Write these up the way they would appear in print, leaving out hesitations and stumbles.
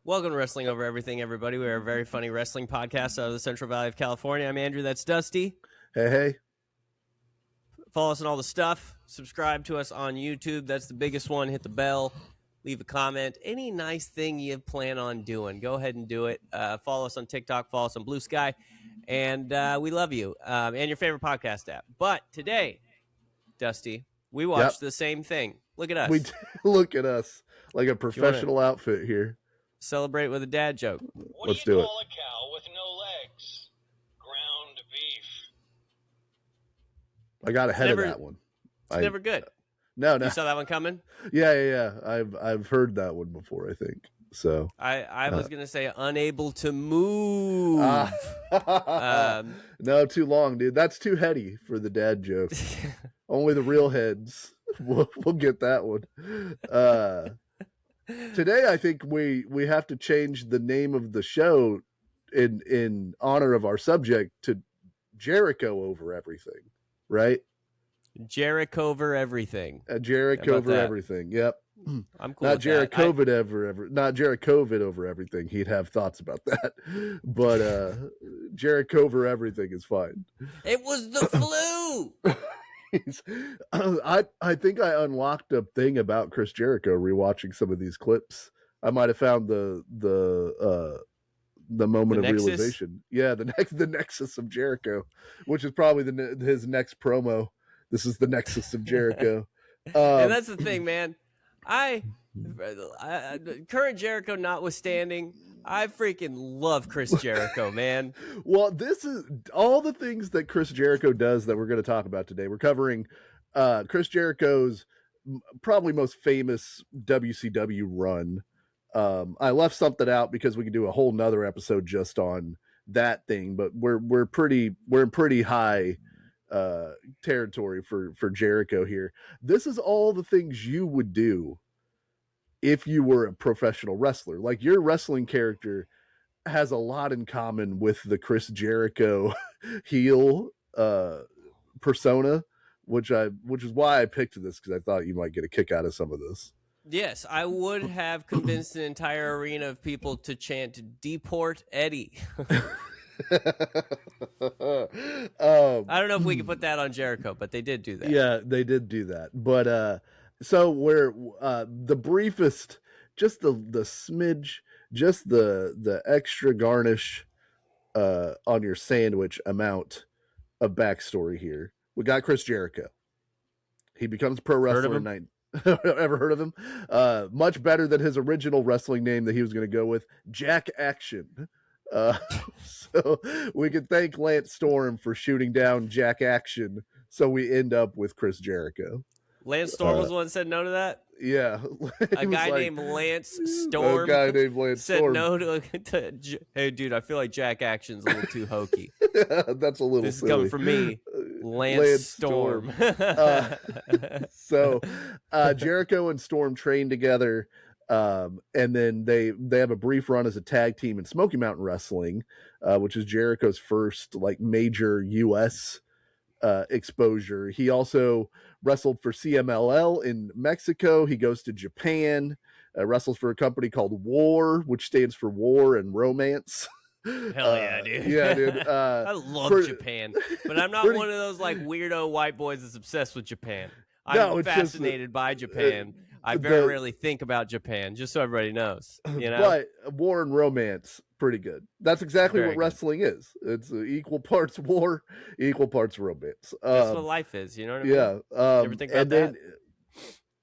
Welcome to Wrestling Over Everything, everybody. We are a very funny wrestling podcast out of the Central Valley of California. I'm Andrew. That's Dusty. Hey. Follow us on all the stuff. Subscribe to us on YouTube. That's the biggest one. Hit the bell. Leave a comment. Any nice thing you plan on doing, go ahead and do it. Follow us on TikTok. Follow us on Blue Sky. And we love you. And your favorite podcast app. But today, Dusty, we watched the same thing. Look at us. Look at us. Like a professional outfit here. Celebrate with a dad joke. Let's do it. What do you call a cow with no legs? Ground beef. I got ahead of that one. It's never good. No. You saw that one coming? Yeah. I've heard that one before, I think. So I was gonna say unable to move. No, too long, dude. That's too heady for the dad joke. Only the real heads will get that one. Today, I think we have to change the name of the show in honor of our subject to Jericho over everything, right? Jericho over everything. Jericho over everything. Yep. I'm cool. Not Jericho not Jericho over everything. He'd have thoughts about that, but Jericho over everything is fine. It was the flu. I think I unlocked a thing about Chris Jericho rewatching some of these clips. I might have found the moment of realization. Yeah, the nexus of Jericho, which is probably his next promo. This is the nexus of Jericho. And that's the thing, man. I current Jericho notwithstanding, I freaking love Chris Jericho, man. Well, this is all the things that Chris Jericho does that we're going to talk about today. We're covering Chris Jericho's probably most famous WCW run. I left something out because we could do a whole nother episode just on that thing, but we're in pretty high territory for Jericho here. This is all the things you would do if you were a professional wrestler. Like, your wrestling character has a lot in common with the Chris Jericho heel persona, which is why I picked this, because I thought you might get a kick out of some of this. Yes, I would have convinced an entire arena of people to chant "Deport Eddie." I don't know if we can put that on Jericho, but they did do that. Yeah, they did do that. But so we're the briefest, just the smidge, just the extra garnish on your sandwich amount of backstory here. We got Chris Jericho. He becomes a pro wrestler in 19. Ever heard of him? Much better than his original wrestling name that he was going to go with, Jack Action. So we can thank Lance Storm for shooting down Jack Action, so we end up with Chris Jericho. Lance Storm was the one that said no to that? Yeah. A guy named Lance Storm said no to hey, dude, I feel like Jack Action's a little too hokey. That's a little This silly. is coming from me, Lance Storm. So Jericho and Storm train together, and then they have a brief run as a tag team in Smoky Mountain Wrestling, which is Jericho's first like major U.S. Exposure. He also wrestled for CMLL in Mexico. He goes to Japan, wrestles for a company called War, which stands for War and Romance. Hell yeah, dude. Yeah, dude. I love Japan, but I'm not one of those like weirdo white boys that's obsessed with Japan. I'm fascinated by Japan. I very rarely think about Japan, just so everybody knows. You know, but War and Romance, pretty good. That's exactly what wrestling is. It's equal parts war, equal parts romance. That's what life is. You know what I mean? Yeah. Ever think about that?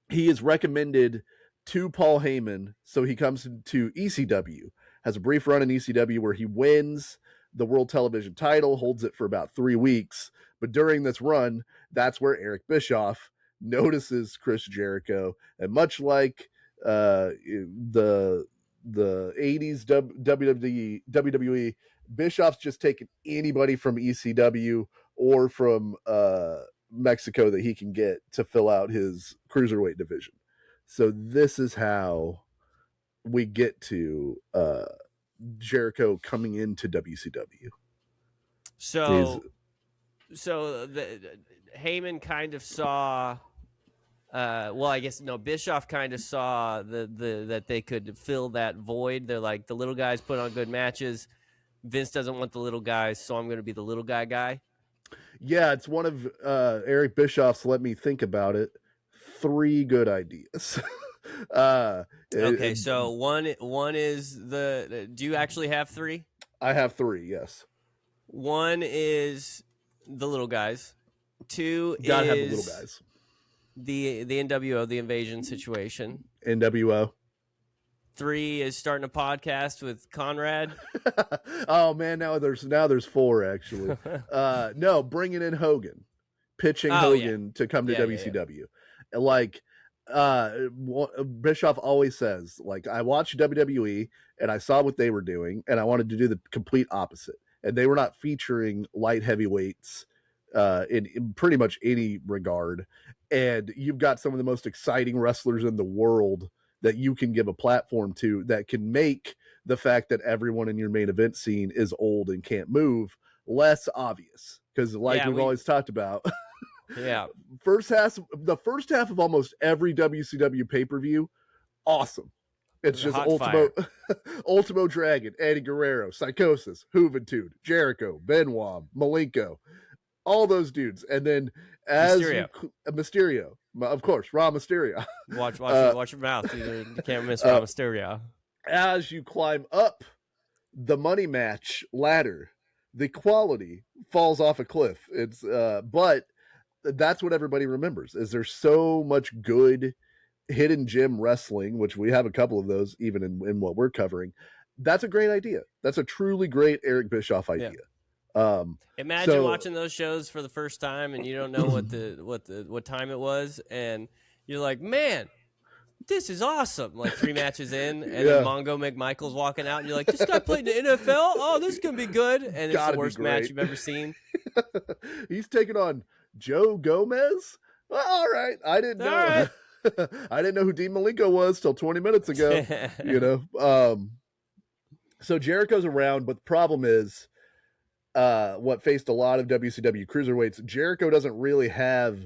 He is recommended to Paul Heyman, so he comes to ECW, has a brief run in ECW where he wins the World Television title, holds it for about 3 weeks. But during this run, that's where Eric Bischoff notices Chris Jericho, and much like the 80s WWE, Bischoff's just taking anybody from ECW or from Mexico that he can get to fill out his cruiserweight division. So this is how we get to Jericho coming into WCW. So Heyman kind of saw Well, I guess no. Bischoff kind of saw that they could fill that void. They're like, the little guys put on good matches. Vince doesn't want the little guys, so I'm going to be the little guy. Yeah, it's one of Eric Bischoff's, let me think about it, 3 good ideas. Okay, so one is the. Do you actually have 3? I have 3, yes. 1 is the little guys. 2 Gotta have the is little guys. the NWO, the invasion situation. NWO. 3 is starting a podcast with Conrad. Oh man, now there's 4 actually. No, bringing in Hogan, pitching Hogan to come to WCW. Like Bischoff always says, like, I watched WWE and I saw what they were doing and I wanted to do the complete opposite. And they were not featuring light heavyweights in pretty much any regard. And you've got some of the most exciting wrestlers in the world that you can give a platform to that can make the fact that everyone in your main event scene is old and can't move less obvious. Because we've always talked about, yeah, the first half of almost every WCW pay-per-view, awesome. It's just Ultimo Dragon, Eddie Guerrero, Psychosis, Juventud, Jericho, Benoit, Malenko, all those dudes. And then Mysterio, of course, Raw Mysterio. Watch your mouth. You can't miss Raw Mysterio. As you climb up the money match ladder, the quality falls off a cliff. It's but that's what everybody remembers. Is there's so much good hidden gem wrestling, which we have a couple of those even in what we're covering. That's a great idea. That's a truly great Eric Bischoff idea. Yeah. Imagine watching those shows for the first time and you don't know what time it was, and you're like, man, this is awesome. Like 3 matches in, and then Mongo McMichael's walking out, and you're like, this guy played in the NFL? Oh, this is gonna be good. And it's the worst match you've ever seen. He's taking on Joe Gomez. Well, all right, I didn't know. Right. I didn't know who Dean Malenko was till 20 minutes ago. So Jericho's around, but the problem is what faced a lot of WCW cruiserweights. Jericho doesn't really have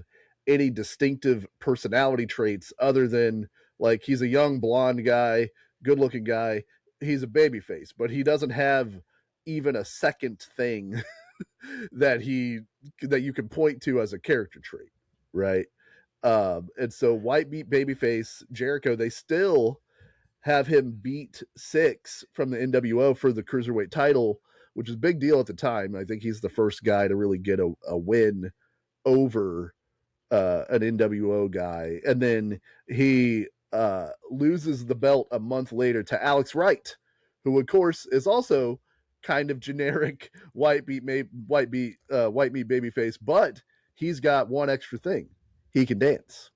any distinctive personality traits other than, like, he's a young blonde guy, good looking guy. He's a babyface, but he doesn't have even a second thing that you can point to as a character trait, right? And so white beat babyface Jericho, they still have him beat Syxx from the NWO for the cruiserweight title, which is a big deal at the time. I think he's the first guy to really get a win over an NWO guy. And then he loses the belt a month later to Alex Wright, who of course is also kind of generic white meat babyface, but he's got one extra thing. He can dance.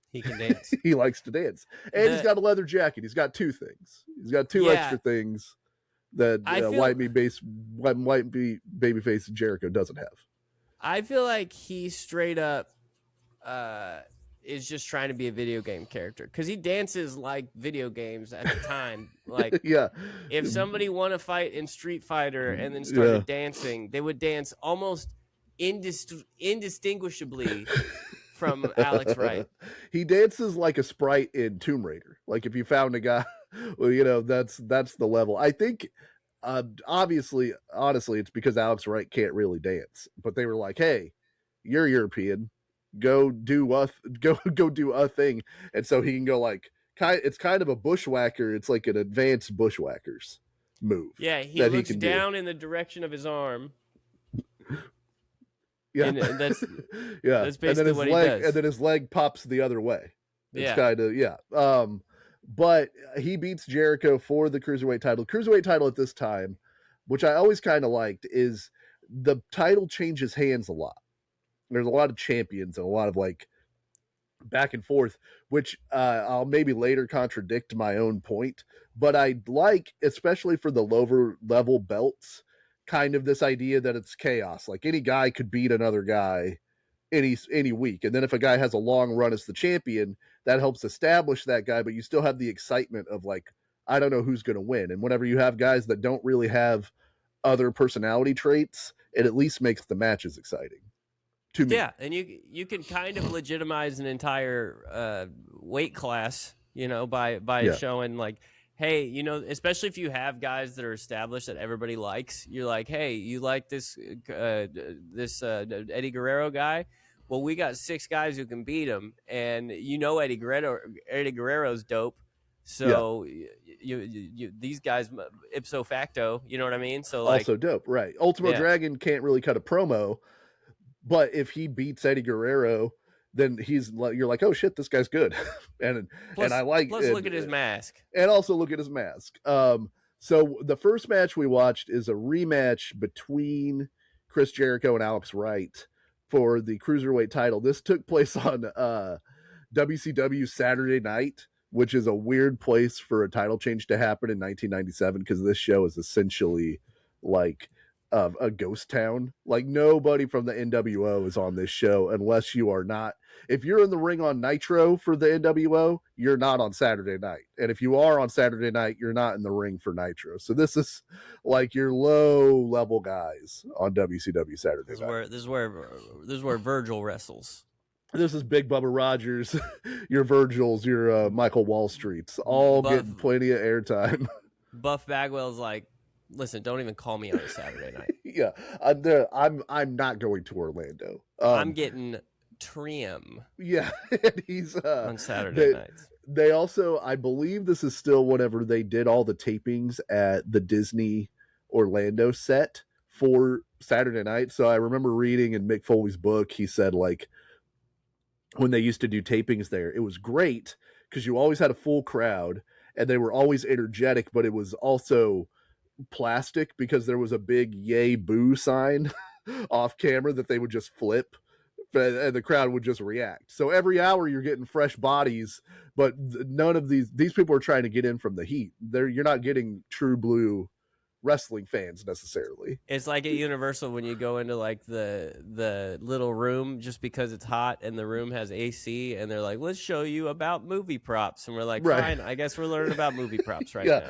He likes to dance. And he's got a leather jacket. He's got 2 things. He's got 2 extra things that white meat babyface Jericho doesn't have. I feel like he straight up is just trying to be a video game character, because he dances like video games at the time. Like, if somebody won a fight in Street Fighter and then started dancing, they would dance almost indistinguishably from Alex Wright. He dances like a sprite in Tomb Raider. Like, if you found a guy, well, that's the level. I think honestly, it's because Alex Wright can't really dance, but they were like, hey, you're European, go do a thing. And so he can go, like, it's kind of a bushwhacker. It's like an advanced bushwhackers move. Yeah, he looks down in the direction of his arm. Yeah, and that's basically what he does. And then his leg pops the other way. It's kind of but he beats Jericho for the cruiserweight title. Cruiserweight title at this time, which I always kind of liked, is the title changes hands a lot. There's a lot of champions and a lot of, like, back and forth, which I'll maybe later contradict my own point. But I like, especially for the lower level belts, kind of this idea that it's chaos. Like, any guy could beat another guy any week. And then if a guy has a long run as the champion, that helps establish that guy, but you still have the excitement of, like, I don't know who's going to win. And whenever you have guys that don't really have other personality traits, it at least makes the matches exciting. to me. Yeah, and you can kind of legitimize an entire weight class, by Yeah. showing like, hey, especially if you have guys that are established that everybody likes. You're like, hey, you like this Eddie Guerrero guy? Well, we got 6 guys who can beat him, and Eddie Guerrero's dope. So you these guys ipso facto, you know what I mean? So like, Also dope, right? Ultimo Yeah. Dragon can't really cut a promo, but if he beats Eddie Guerrero, then you're like, oh shit, this guy's good, and I like. Plus, look at his mask, and also look at his mask. So the first match we watched is a rematch between Chris Jericho and Alex Wright for the cruiserweight title. This took place on WCW Saturday Night, which is a weird place for a title change to happen in 1997 because this show is essentially like a ghost town. Like nobody from the NWO is on this show unless you are not. If you're in the ring on Nitro for the NWO, you're not on Saturday Night. And if you are on Saturday Night, you're not in the ring for Nitro. So this is like your low level guys on WCW Saturday Night. This is where Virgil wrestles. This is Big Bubba Rogers, your Virgils, your Michael Wall Streets, all getting plenty of airtime. Buff Bagwell's like, listen, don't even call me on a Saturday night. Yeah, I'm not going to Orlando. I'm getting trim. Yeah, and he's on Saturday nights. They also, I believe this is still whenever they did all the tapings at the Disney Orlando set for Saturday night. So I remember reading in Mick Foley's book, he said like when they used to do tapings there, it was great because you always had a full crowd and they were always energetic, but it was also plastic because there was a big yay boo sign off camera that they would just flip and the crowd would just react. So every hour you're getting fresh bodies, but none of these people are trying to get in from the heat. You're not getting true blue wrestling fans necessarily. It's like at Universal when you go into like the little room just because it's hot and the room has AC and they're like, let's show you about movie props, and we're like, fine, I guess we're learning about movie props right now.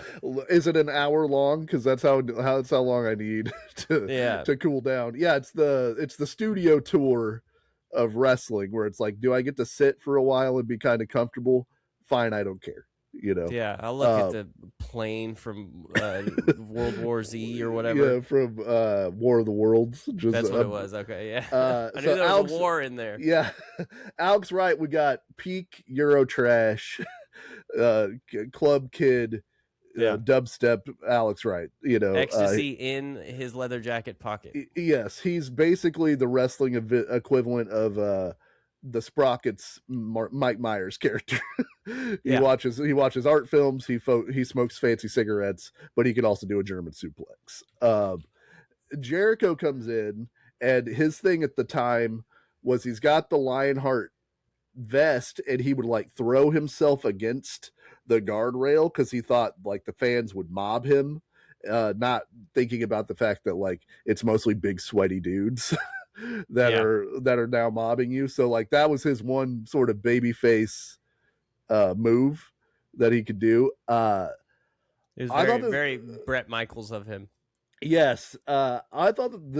Is it an hour long? Because that's how long I need to cool down. Yeah, it's the studio tour of wrestling where it's like, do I get to sit for a while and be kind of comfortable? Fine, I don't care. Yeah, I'll look at the plane from World War Z or whatever. Yeah, from War of the Worlds. That's what it was. Okay, yeah. I knew there was a war in there. Yeah, Alex Wright. We got peak Euro trash, club kid, dubstep. Alex Wright. Ecstasy in his leather jacket pocket. Yes, he's basically the wrestling equivalent of the Sprockets Mike Myers character. He watches art films, he smokes fancy cigarettes, but he can also do a German suplex. Jericho comes in, and his thing at the time was he's got the Lionheart vest and he would like throw himself against the guardrail because he thought like the fans would mob him, not thinking about the fact that like it's mostly big sweaty dudes that are now mobbing you. So like that was his one sort of baby face move that he could do. It was very Bret Michaels of him. Yes, I thought that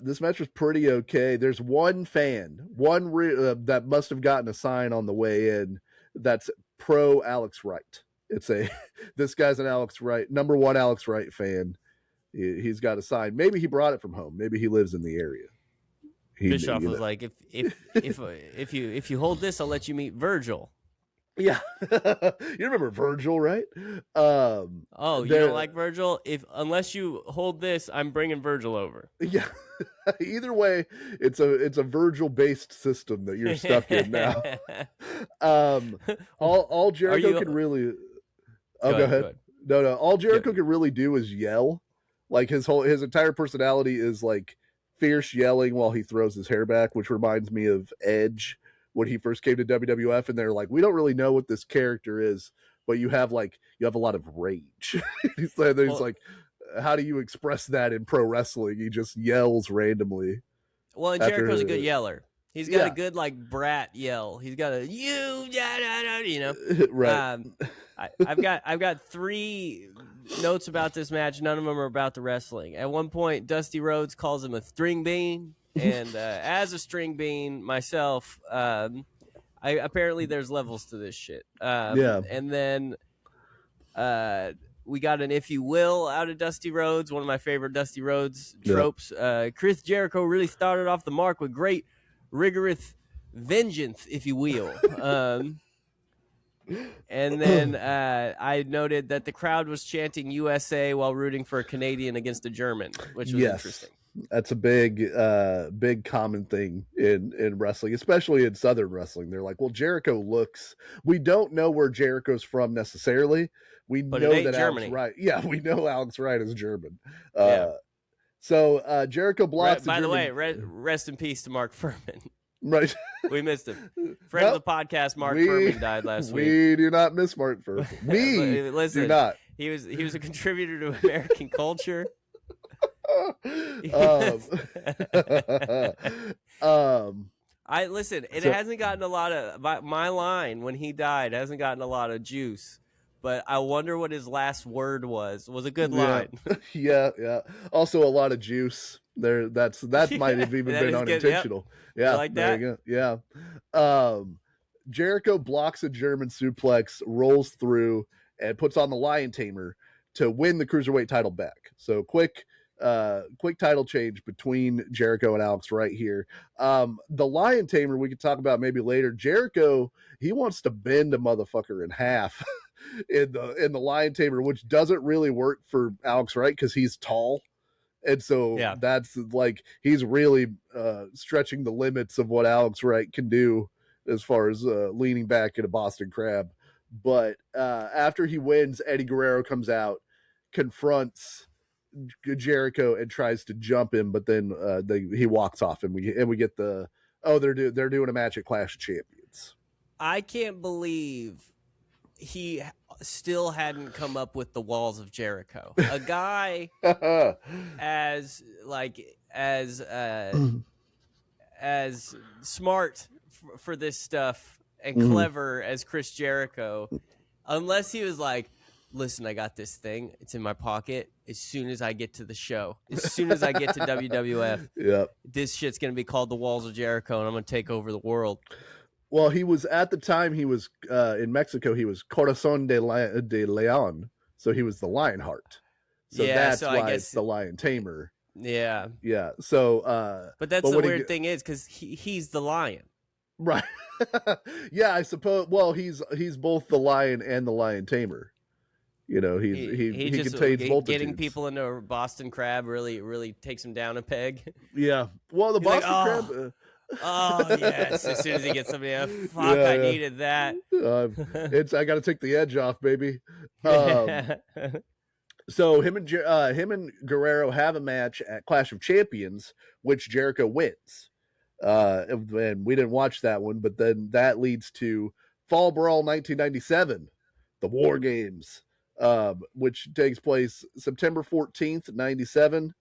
this match was pretty okay. There's one fan, that must have gotten a sign on the way in that's pro Alex Wright. It's this guy's an Alex Wright, number one Alex Wright fan. He's got a sign. Maybe he brought it from home. Maybe he lives in the area. Bischoff was like, if you hold this, I'll let you meet Virgil. Yeah, you remember Virgil, right? You don't like Virgil? Unless you hold this, I'm bringing Virgil over. Yeah. Either way, it's a Virgil based system that you're stuck in now. All Jericho can really. Oh, go ahead. No. All Jericho can really do is yell. Like his entire personality is like fierce yelling while he throws his hair back, which reminds me of Edge when he first came to WWF, and they're like, we don't really know what this character is, but you have a lot of rage. He's like, how do you express that in pro wrestling? He just yells randomly. Well, and Jericho's a good yeller. He's got a good like brat yell. He's got a right. I've got 3 notes about this match. None of them are about the wrestling. At one point, Dusty Rhodes calls him a string bean. and as a string bean myself, I apparently there's levels to this shit. Yeah. And then we got an "If You Will" out of Dusty Rhodes, one of my favorite Dusty Rhodes tropes. Chris Jericho really started off the mark with great, rigorous vengeance, if you will. And then I noted that the crowd was chanting USA while rooting for a Canadian against a German, which was interesting. That's a big common thing in wrestling, especially in Southern wrestling. They're like, well, Jericho looks, we don't know where Jericho's from necessarily. We But know it ain't that Germany. Alex Wright, yeah, we know Alex Wright is German. Yeah. So Jericho blocks. By the way, rest in peace to Mark Furman. Right. We missed him. Friend of the podcast, Mark Furman died last week. We do not miss Mark Furman. We Listen, do not. He was a contributor to American culture. I listen. It hasn't gotten a lot of my line when he died hasn't gotten a lot of juice, but I wonder what his last word was. It was a good line. Yeah. Also, a lot of juice there. That might have even been unintentional. Yep. Yeah, like that. There you go. Yeah. Jericho blocks a German suplex, rolls through, and puts on the Lion Tamer to win the Cruiserweight title back. So quick title change between Jericho and Alex right here. The Lion Tamer we could talk about maybe later. Jericho, he wants to bend a motherfucker in half in the Lion Tamer, which doesn't really work for Alex Wright because he's tall. And so that's like he's really stretching the limits of what Alex Wright can do as far as leaning back in a Boston Crab. But after he wins, Eddie Guerrero comes out, confronts Jericho and tries to jump him, but then he walks off, and we get the they're doing a match at Clash of Champions. I can't believe he still hadn't come up with the walls of Jericho. A guy as smart for this stuff and clever as Chris Jericho, unless he was like, listen, I got this thing. It's in my pocket. As soon as I get to the show, as soon as I get to WWF, this shit's going to be called the Walls of Jericho, and I'm going to take over the world. Well, he was at the time he was in Mexico. He was Corazon de León, so he was the Lionheart. So that's why I guess it's the Lion Tamer. Yeah. So, but that's the weird thing is because he's the lion, right? Yeah, I suppose. Well, he's both the lion and the Lion Tamer. You know, he just contains multitudes. Getting people into a Boston Crab really takes him down a peg. Yeah. Well, the Boston Crab. Oh yes! As soon as he gets somebody, I needed that. I got to take the edge off, baby. So him and Guerrero have a match at Clash of Champions, which Jericho wins. And we didn't watch that one, but then that leads to Fall Brawl 1997, the War Games, which takes place September 14th, 97,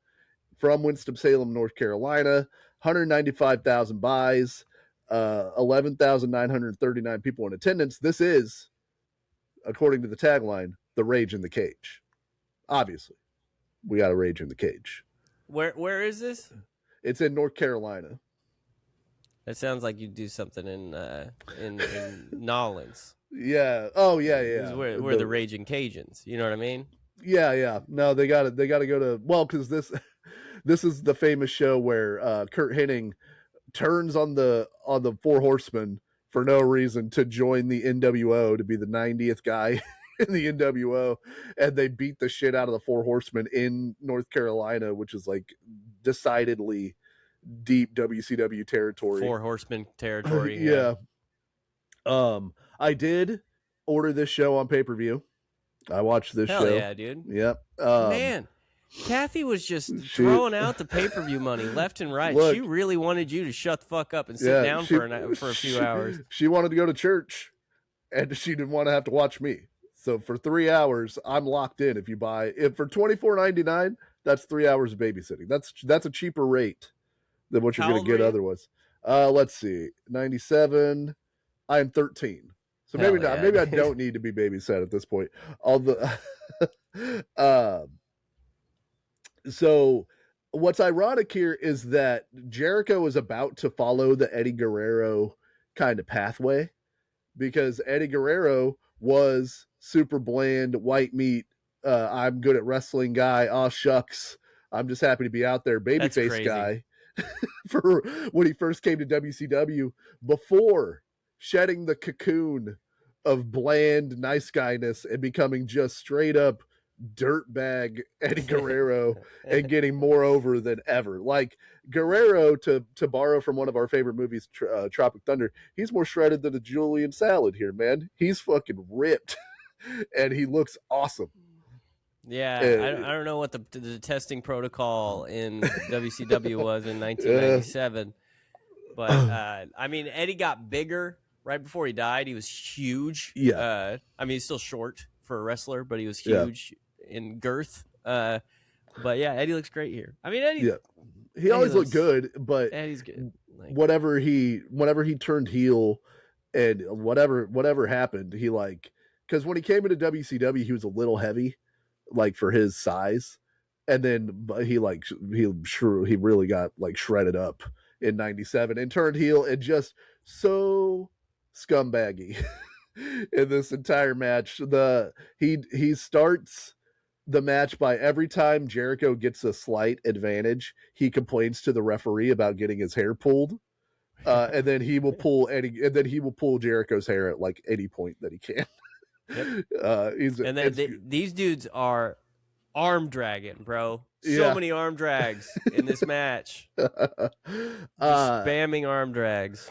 from Winston-Salem, North Carolina. 195,000 buys, 11,939 people in attendance. This is, according to the tagline, the Rage in the Cage. Obviously, we got a Rage in the Cage. Where is this? It's in North Carolina. That sounds like you do something in Nolens. Yeah. Oh yeah. This is where the Raging Cajuns. You know what I mean? Yeah. No, they got to go to because this is the famous show where Kurt Hennig turns on the Four Horsemen for no reason to join the NWO to be the 90th guy in the NWO, and they beat the shit out of the Four Horsemen in North Carolina, which is like decidedly deep WCW territory. Four Horsemen territory. Yeah. I did order this show on pay-per-view. I watched this show. Hell yeah, dude. Yep. Man, Kathy was just throwing out the pay-per-view money left and right. Look, she really wanted you to shut the fuck up and sit down for a few hours. She wanted to go to church, and she didn't want to have to watch me. So for 3 hours, I'm locked in. If for $24.99, that's 3 hours of babysitting. That's a cheaper rate than what you're going to get otherwise. Let's see, 97. I'm 13, so maybe not. Maybe I don't need to be babysat at this point. So what's ironic here is that Jericho is about to follow the Eddie Guerrero kind of pathway, because Eddie Guerrero was super bland, white meat. I'm good at wrestling guy. Aw shucks, I'm just happy to be out there, That's babyface crazy. guy. For when he first came to WCW, before shedding the cocoon of bland nice guyness and becoming just straight up dirtbag Eddie Guerrero and getting more over than ever. Like Guerrero, to borrow from one of our favorite movies, Tropic Thunder, he's more shredded than a Julian salad here, man. He's fucking ripped, and he looks awesome. Yeah, I don't know what the testing protocol in WCW was in 1997, but I mean, Eddie got bigger right before he died. He was huge. Yeah. I mean, he's still short for a wrestler, but he was huge in girth. But yeah, Eddie looks great here. I mean, Eddie. Yeah. He always looked good, but Eddie's good. Like, whenever he turned heel and whatever happened, he because when he came into WCW, he was a little heavy, like for his size, and then he really got like shredded up in '97 and turned heel and just so scumbaggy in this entire match. He starts the match by every time Jericho gets a slight advantage, he complains to the referee about getting his hair pulled. And then he will pull Jericho's hair at like any point that he can. Yep. These dudes are arm dragging, bro. So many arm drags in this match. Spamming arm drags.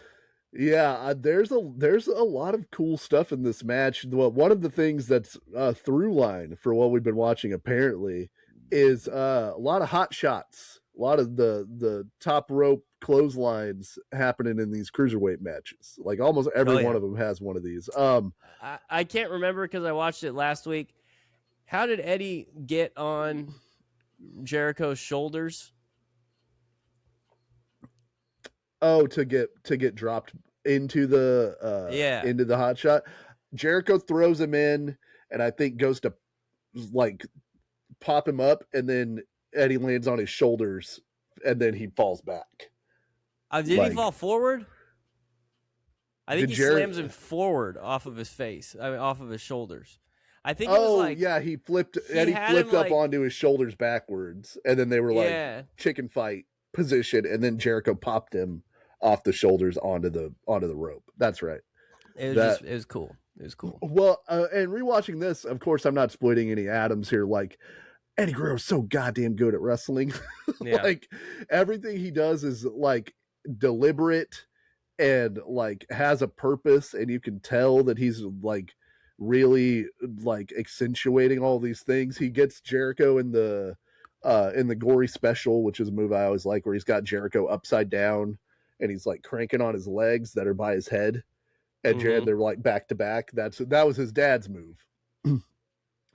Yeah, there's a lot of cool stuff in this match. One of the things that's a through line for what we've been watching apparently is a lot of hot shots, a lot of the top rope clotheslines happening in these cruiserweight matches. Like almost every one of them has one of these. I can't remember because I watched it last week. How did Eddie get on Jericho's shoulders? Oh, to get dropped into the into the hot shot. Jericho throws him in, and I think goes to like pop him up, and then Eddie lands on his shoulders, and then he falls back. Did he fall forward? I think he slams him forward off of his face. I mean, off of his shoulders. I think. He flipped. Eddie flipped up onto his shoulders backwards, and then they were like chicken fight position, and then Jericho popped him off the shoulders onto the rope. That's right. It was cool. It was cool. Well, and rewatching this, of course, I'm not exploiting any Adams here. Like Eddie Guerrero's so goddamn good at wrestling. Yeah. Like everything he does is like deliberate and like has a purpose, and you can tell that he's like really like accentuating all these things. He gets Jericho in the gory special, which is a move I always like, where he's got Jericho upside down and he's like cranking on his legs that are by his head, and they're like back to back. That was his dad's move.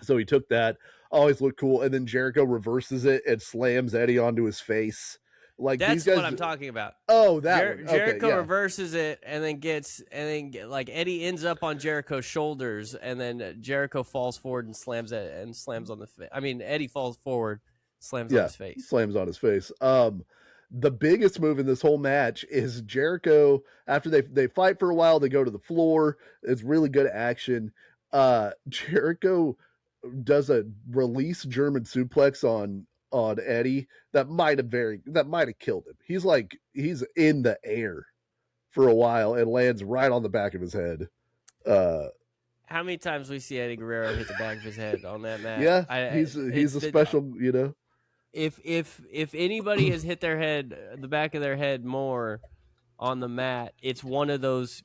So he took that, always looked cool, and then Jericho reverses it and slams Eddie onto his face. Like that's these guys, what I'm talking about. Oh, that Jericho reverses it and then like Eddie ends up on Jericho's shoulders, and then Jericho falls forward and slams on the face. I mean, Eddie falls forward, slams on his face. Slams on his face. The biggest move in this whole match is Jericho. After they fight for a while, they go to the floor. It's really good action. Jericho does a release German suplex on Eddie that might have killed him. He's in the air for a while and lands right on the back of his head. How many times we see Eddie Guerrero hit the back of his head on that match? Yeah, he's a special, you know. If anybody has hit the back of their head more on the mat, it's one of those,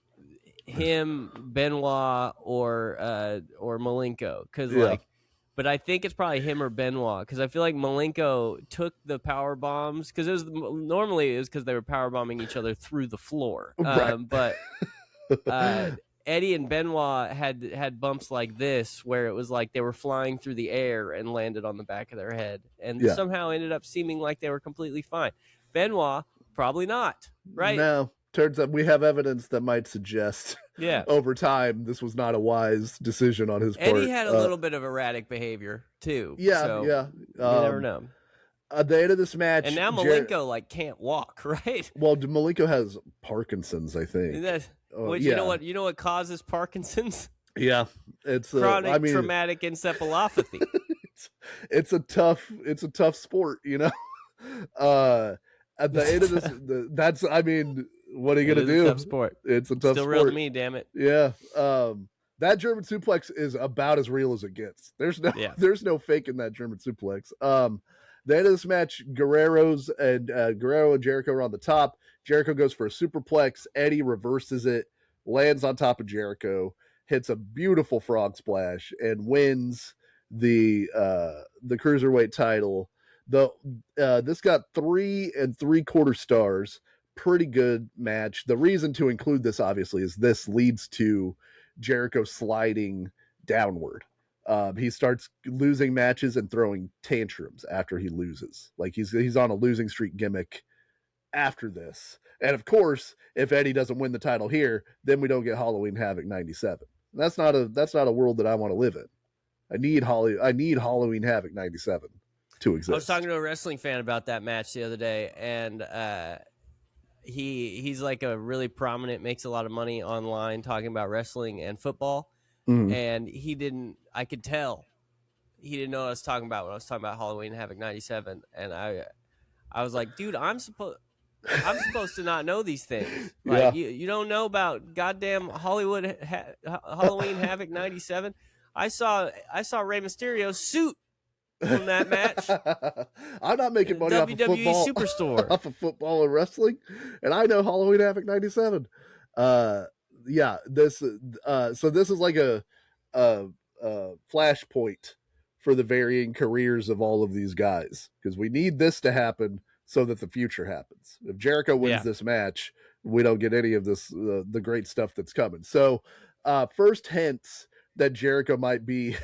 him, Benoit, or Malenko, but I think it's probably him or Benoit, because I feel like Malenko took the power bombs, because normally because they were power bombing each other through the floor, right. But Eddie and Benoit had bumps like this, where it was like they were flying through the air and landed on the back of their head, and somehow ended up seeming like they were completely fine. Benoit, probably not, right? No, turns out we have evidence that might suggest over time this was not a wise decision on his part. Eddie had a little bit of erratic behavior too. You never know. At the end of this match, And now Malenko like can't walk, right? well, Malenko has Parkinson's, I think. Which Yeah. you know what causes Parkinson's? Yeah, it's Chronic traumatic encephalopathy. it's a tough sport, you know. At the end of this, that's I mean, what are you gonna do? A tough sport. It's a tough Still sport. real to me, damn it. Yeah. That German suplex is about as real as it gets. There's no faking that German suplex. The end of this match, Guerrero and Jericho are on the top. Jericho goes for a superplex. Eddie reverses it, lands on top of Jericho, hits a beautiful frog splash, and wins the cruiserweight title. This got 3 3/4 stars. Pretty good match. The reason to include this, obviously, is this leads to Jericho sliding downward. He starts losing matches and throwing tantrums after he loses. Like he's on a losing streak gimmick after this. And of course, if Eddie doesn't win the title here, then we don't get Halloween Havoc 97. That's not a world that I want to live in. I need Halloween Havoc 97 to exist. I was talking to a wrestling fan about that match the other day, and he's like a really prominent, makes a lot of money online talking about wrestling and football. And I could tell he didn't know what I was talking about when I was talking about Halloween Havoc 97. And I was like, dude, I'm supposed to not know these things. Like you don't know about goddamn Halloween Havoc 97. I saw Rey Mysterio's suit from that match. I'm not making money off of football, Superstore. off of football and wrestling, and I know Halloween Havoc 97. This is like a flashpoint for the varying careers of all of these guys, because we need this to happen so that the future happens. If Jericho wins this match, we don't get any of this the great stuff that's coming. So first hints that Jericho might be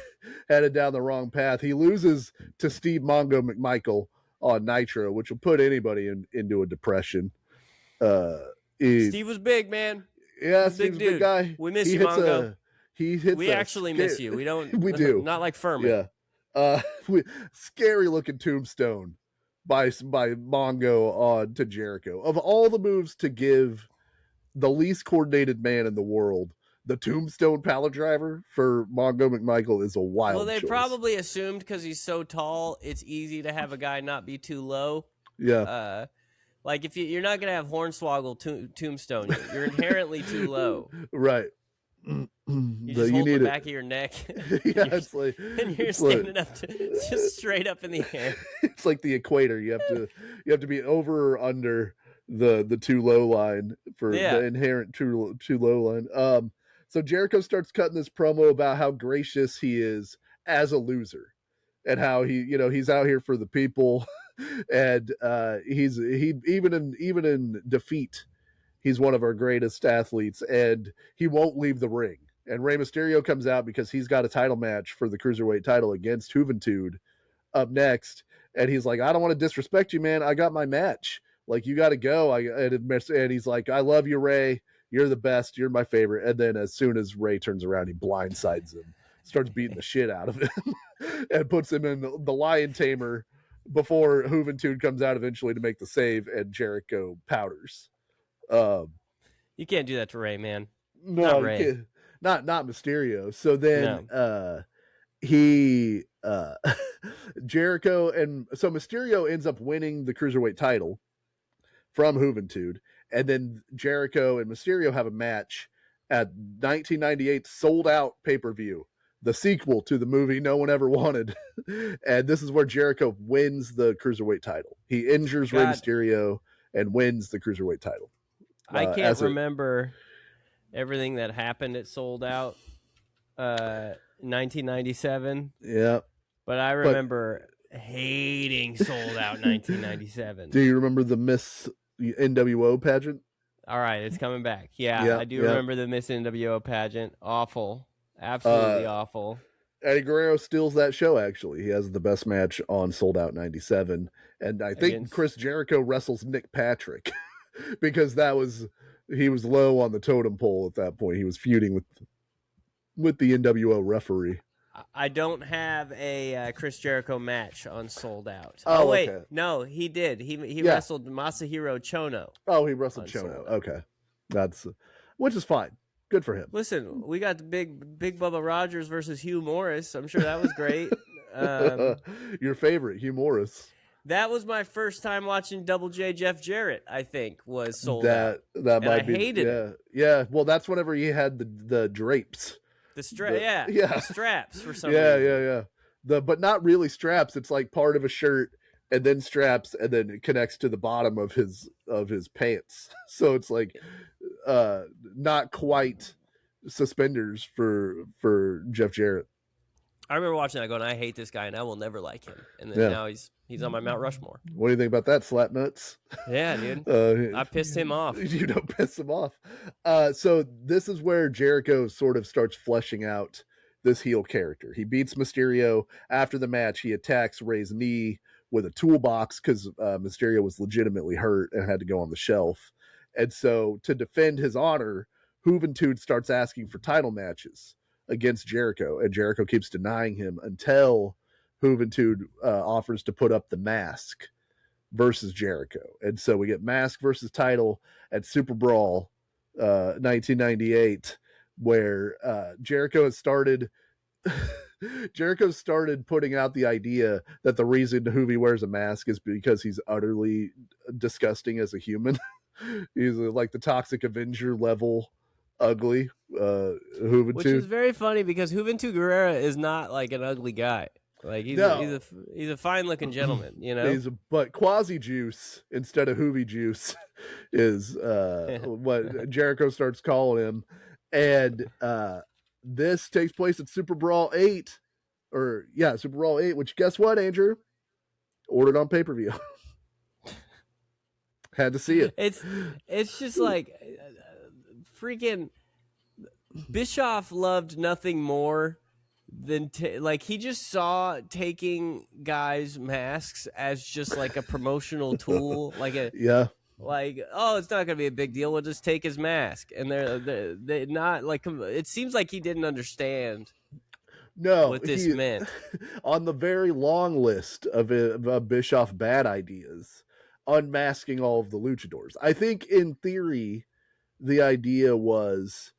headed down the wrong path. He loses to Steve Mongo McMichael on Nitro, which will put anybody into a depression. Steve was big, man. Yeah, Steve's a big guy. We miss you, Mongo. We actually miss you. We don't. We do. Not like Furman. Yeah. Scary looking tombstone by Mongo on to Jericho. Of all the moves to give the least coordinated man in the world, the tombstone pallet driver for Mongo McMichael is a wild Well, they choice. probably assumed because he's so tall, it's easy to have a guy not be too low. Yeah. Like if you're not gonna have Hornswoggle tombstone, you're inherently too low. Right. You just hold the back of your neck. Yeah, it's like, and you're standing up just straight up in the air. It's like the equator. You have to be over or under the too low line for the inherent too low line. So Jericho starts cutting this promo about how gracious he is as a loser, and how he's out here for the people, and he even in defeat, he's one of our greatest athletes, and he won't leave the ring. And Rey Mysterio comes out because he's got a title match for the Cruiserweight title against Juventud up next. And he's like, I don't want to disrespect you, man. I got my match. Like, you got to go. And he's like, I love you, Rey. You're the best. You're my favorite. And then as soon as Rey turns around, he blindsides him, starts beating the shit out of him, and puts him in the lion tamer before Juventud comes out eventually to make the save, and Jericho powders. You can't do that to Rey, man. No, not Rey. Not Mysterio. So then he Jericho, and so Mysterio ends up winning the Cruiserweight title from Juventud, and then Jericho and Mysterio have a match at 1998 sold out pay-per-view, the sequel to the movie no one ever wanted. And this is where Jericho wins the Cruiserweight title. He injures Rey Mysterio and wins the Cruiserweight title. I can't remember everything that happened at Sold Out 1997. Yeah. But I remember hating Sold Out 1997. Do you remember the Miss NWO pageant? All right, it's coming back. Yeah, I do remember the Miss NWO pageant. Awful. Absolutely awful. Eddie Guerrero steals that show, actually. He has the best match on Sold Out 97. And I think Chris Jericho wrestles Nick Patrick because he was low on the totem pole at that point. He was feuding with the NWO referee. I don't have a Chris Jericho match on Sold Out. Oh, Wait, okay. no, he did. He Yeah. wrestled Masahiro Chono. Oh, he wrestled On Sold Chono. Out. Okay, that's which is fine. Good for him. Listen, we got the big Bubba Rogers versus Hugh Morris. I'm sure that was great. Your favorite, Hugh Morris. That was my first time watching Double J Jeff Jarrett, I think, was Sold Out. That And might I be hated it. Yeah. Well, that's whenever he had the drapes. The the straps for some Yeah, reason. yeah. But not really straps. It's like part of a shirt and then straps and then it connects to the bottom of his pants. So it's like not quite suspenders for Jeff Jarrett. I remember watching that going, I hate this guy and I will never like him. And then now he's on my Mount Rushmore. What do you think about that, Slapnuts? Yeah, dude. I pissed him off. You don't piss him off. So this is where Jericho sort of starts fleshing out this heel character. He beats Mysterio. After the match, he attacks Ray's knee with a toolbox because Mysterio was legitimately hurt and had to go on the shelf. And so to defend his honor, Juventud starts asking for title matches against Jericho, and Jericho keeps denying him until Juventud offers to put up the mask versus Jericho. And so we get mask versus title at Super Brawl 1998, where Jericho started putting out the idea that the reason Hoovy wears a mask is because he's utterly disgusting as a human. He's like the Toxic Avenger level ugly. Juventud, which is very funny because Juventud Guerrera is not like an ugly guy. Like he's a fine looking gentleman, you know. But Quasi Juice instead of Hoovy Juice is what Jericho starts calling him, and this takes place at Super Brawl 8, Super Brawl 8. Which guess what, Andrew? Ordered on pay-per-view. Had to see it. It's just like freaking Bischoff loved nothing more than like he just saw taking guys' masks as just like a promotional tool, like oh, it's not gonna be a big deal. We'll just take his mask, and they're not like. It seems like he didn't understand. What this meant on the very long list of Bischoff bad ideas, unmasking all of the luchadors. I think in theory, the idea was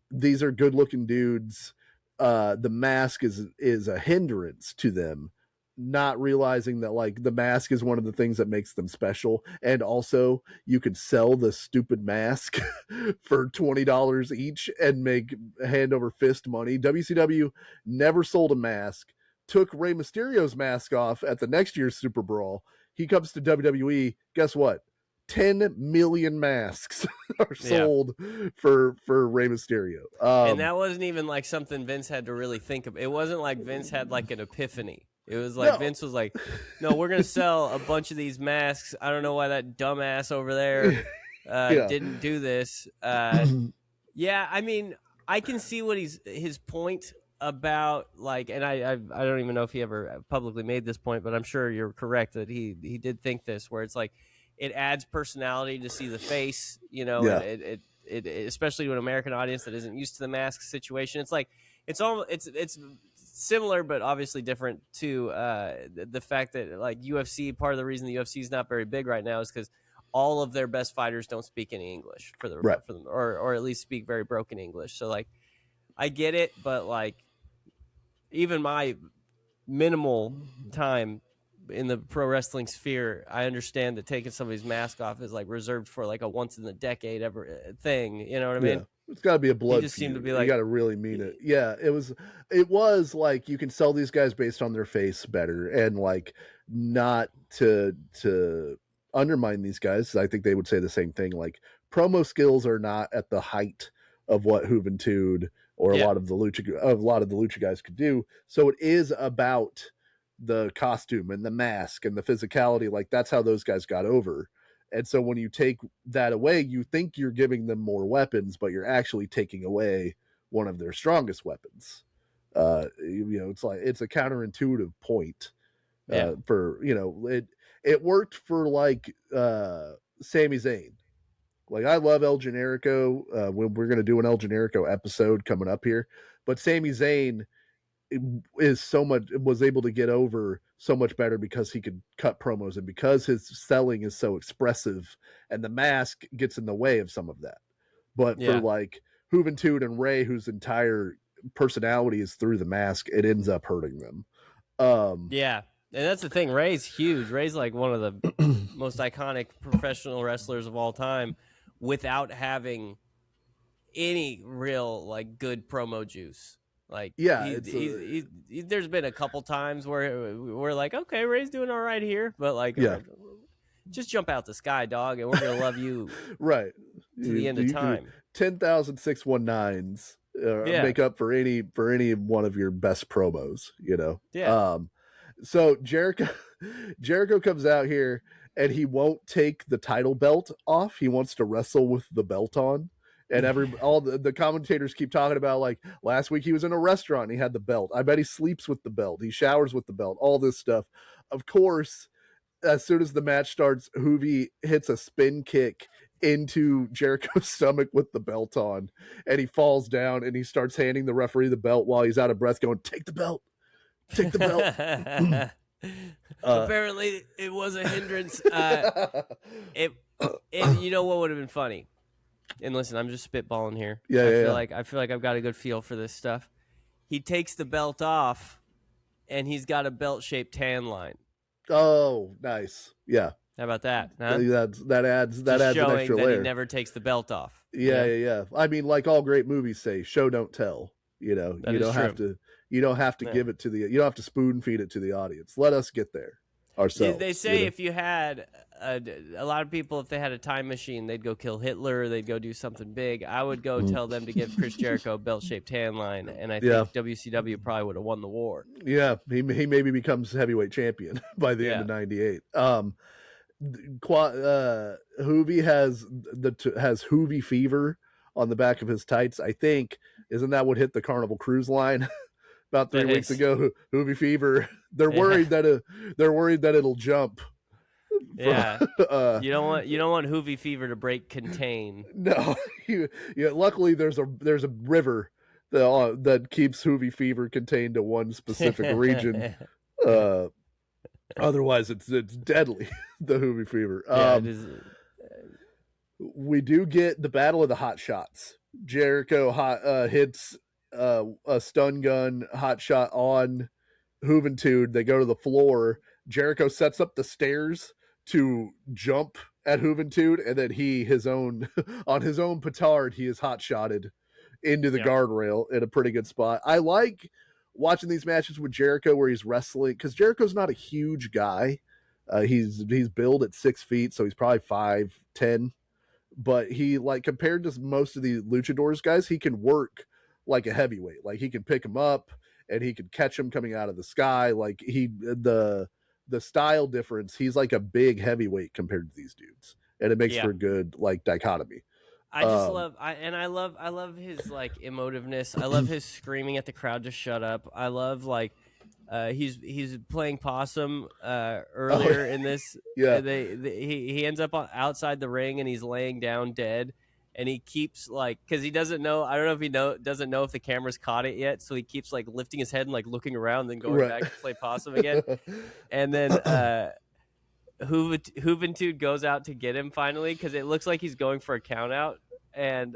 these are good looking dudes. The mask is a hindrance to them, not realizing that like the mask is one of the things that makes them special. And also you could sell the stupid mask for $20 each and make hand over fist money. WCW never sold a mask, took Rey Mysterio's mask off at the next year's Super Brawl. He comes to WWE. Guess what? 10 million masks are sold for Rey Mysterio. And that wasn't even like something Vince had to really think of. It wasn't like Vince had like an epiphany. It was like Vince was like, no, we're going to sell a bunch of these masks. I don't know why that dumbass over there didn't do this. Yeah, I mean, I can see what his point about like, and I don't even know if he ever publicly made this point, but I'm sure you're correct that he did think this, where it's like, it adds personality to see the face, you know. Yeah. And it especially to an American audience that isn't used to the mask situation. It's like it's similar, but obviously different to the fact that like UFC. Part of the reason the UFC is not very big right now is because all of their best fighters don't speak any English for them, or at least speak very broken English. So like, I get it, but like, even my minimal time in the pro wrestling sphere, I understand that taking somebody's mask off is like reserved for like a once in a decade ever thing. You know what I mean? Yeah. It's got to be a blood. He just seemed to be like, you got to really mean it. Yeah, it was like you can sell these guys based on their face better, and like not to undermine these guys. I think they would say the same thing. Like promo skills are not at the height of what Juventud or a lot of the lucha guys could do. So it is about the costume and the mask and the physicality. Like that's how those guys got over. And so when you take that away, you think you're giving them more weapons, but you're actually taking away one of their strongest weapons. It's like, it's a counterintuitive point for, it worked for like Sami Zayn. Like I love El Generico. We're going to do an El Generico episode coming up here, but Sami Zayn was able to get over so much better because he could cut promos and because his selling is so expressive, and the mask gets in the way of some of that. But for Yeah. like Juventud and Ray, whose entire personality is through the mask, it ends up hurting them. Yeah. And that's the thing. Ray's huge. Ray's like one of the most iconic professional wrestlers of all time without having any real like good promo juice. Like, Yeah, there's been a couple times where we're like, okay, Ray's doing all right here, but like, Yeah. just jump out the sky, dog, and we're gonna love you right to the end of time. 10,000 619s make up for any one of your best promos, you know. Yeah. So Jericho comes out here and he won't take the title belt off. He wants to wrestle with the belt on. And all the commentators keep talking about, like, last week he was in a restaurant and he had the belt. I bet he sleeps with the belt. He showers with the belt, all this stuff. Of course, as soon as the match starts, Hoovy hits a spin kick into Jericho's stomach with the belt on, and he falls down and he starts handing the referee the belt while he's out of breath going, take the belt. Apparently it was a hindrance. It you know what would have been funny? And listen, I'm just spitballing here. I feel like I've got a good feel for this stuff. He takes the belt off and he's got a belt-shaped tan line. Oh, nice. Yeah. How about that? Huh? That adds an extra layer. He never takes the belt off. Yeah. I mean, like all great movies say, show don't tell. You know, you don't have to give it to you don't have to spoon feed it to the audience. Let us get there ourselves. They say if you had a lot of people, if they had a time machine, they'd go kill Hitler, they'd go do something big. I would go tell them to give Chris Jericho a belt-shaped tan line, and I think WCW probably would have won the war. Yeah, he maybe becomes heavyweight champion by the end of '98. Hoovy has Hoovy fever on the back of his tights. I think, isn't that what hit the Carnival Cruise line about 3 weeks ago? Hoovy fever. They're worried that it'll jump. Yeah, you don't want Hoovy fever to break contain. No, luckily there's a river that keeps Hoovy fever contained to one specific region. Otherwise, it's deadly. The Hoovy fever. It is. We do get the Battle of the Hot Shots. Jericho hits a stun gun hot shot on Juventud. They go to the floor. Jericho sets up the stairs to jump at Juventud, and then on his own petard, he is hot shotted into the guardrail in a pretty good spot. I like watching these matches with Jericho where he's wrestling, because Jericho's not a huge guy. He's billed at 6 feet, so he's probably 5'10", but he, like, compared to most of the luchadors guys, he can work like a heavyweight. Like, he can pick him up and he can catch him coming out of the sky. Like, the style difference, he's like a big heavyweight compared to these dudes, and it makes for a good, like, dichotomy. I just love his, like, emotiveness. I love his screaming at the crowd to shut up. I love, like, he's playing possum earlier in this. Yeah, he ends up outside the ring and he's laying down dead, and he keeps, like, because he doesn't know. I don't know if he doesn't know if the camera's caught it yet, so he keeps, like, lifting his head and, like, looking around, then going back to play possum again, and then Juventud goes out to get him finally, because it looks like he's going for a count out, and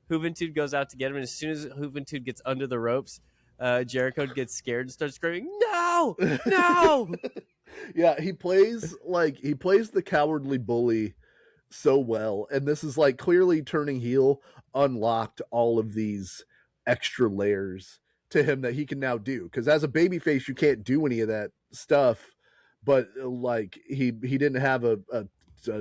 Juventud goes out to get him, and as soon as Juventud gets under the ropes, Jericho gets scared and starts screaming, "No, no!" Yeah, he plays the cowardly bully so well, and this is, like, clearly turning heel unlocked all of these extra layers to him that he can now do, because as a babyface you can't do any of that stuff, but, like, he didn't have a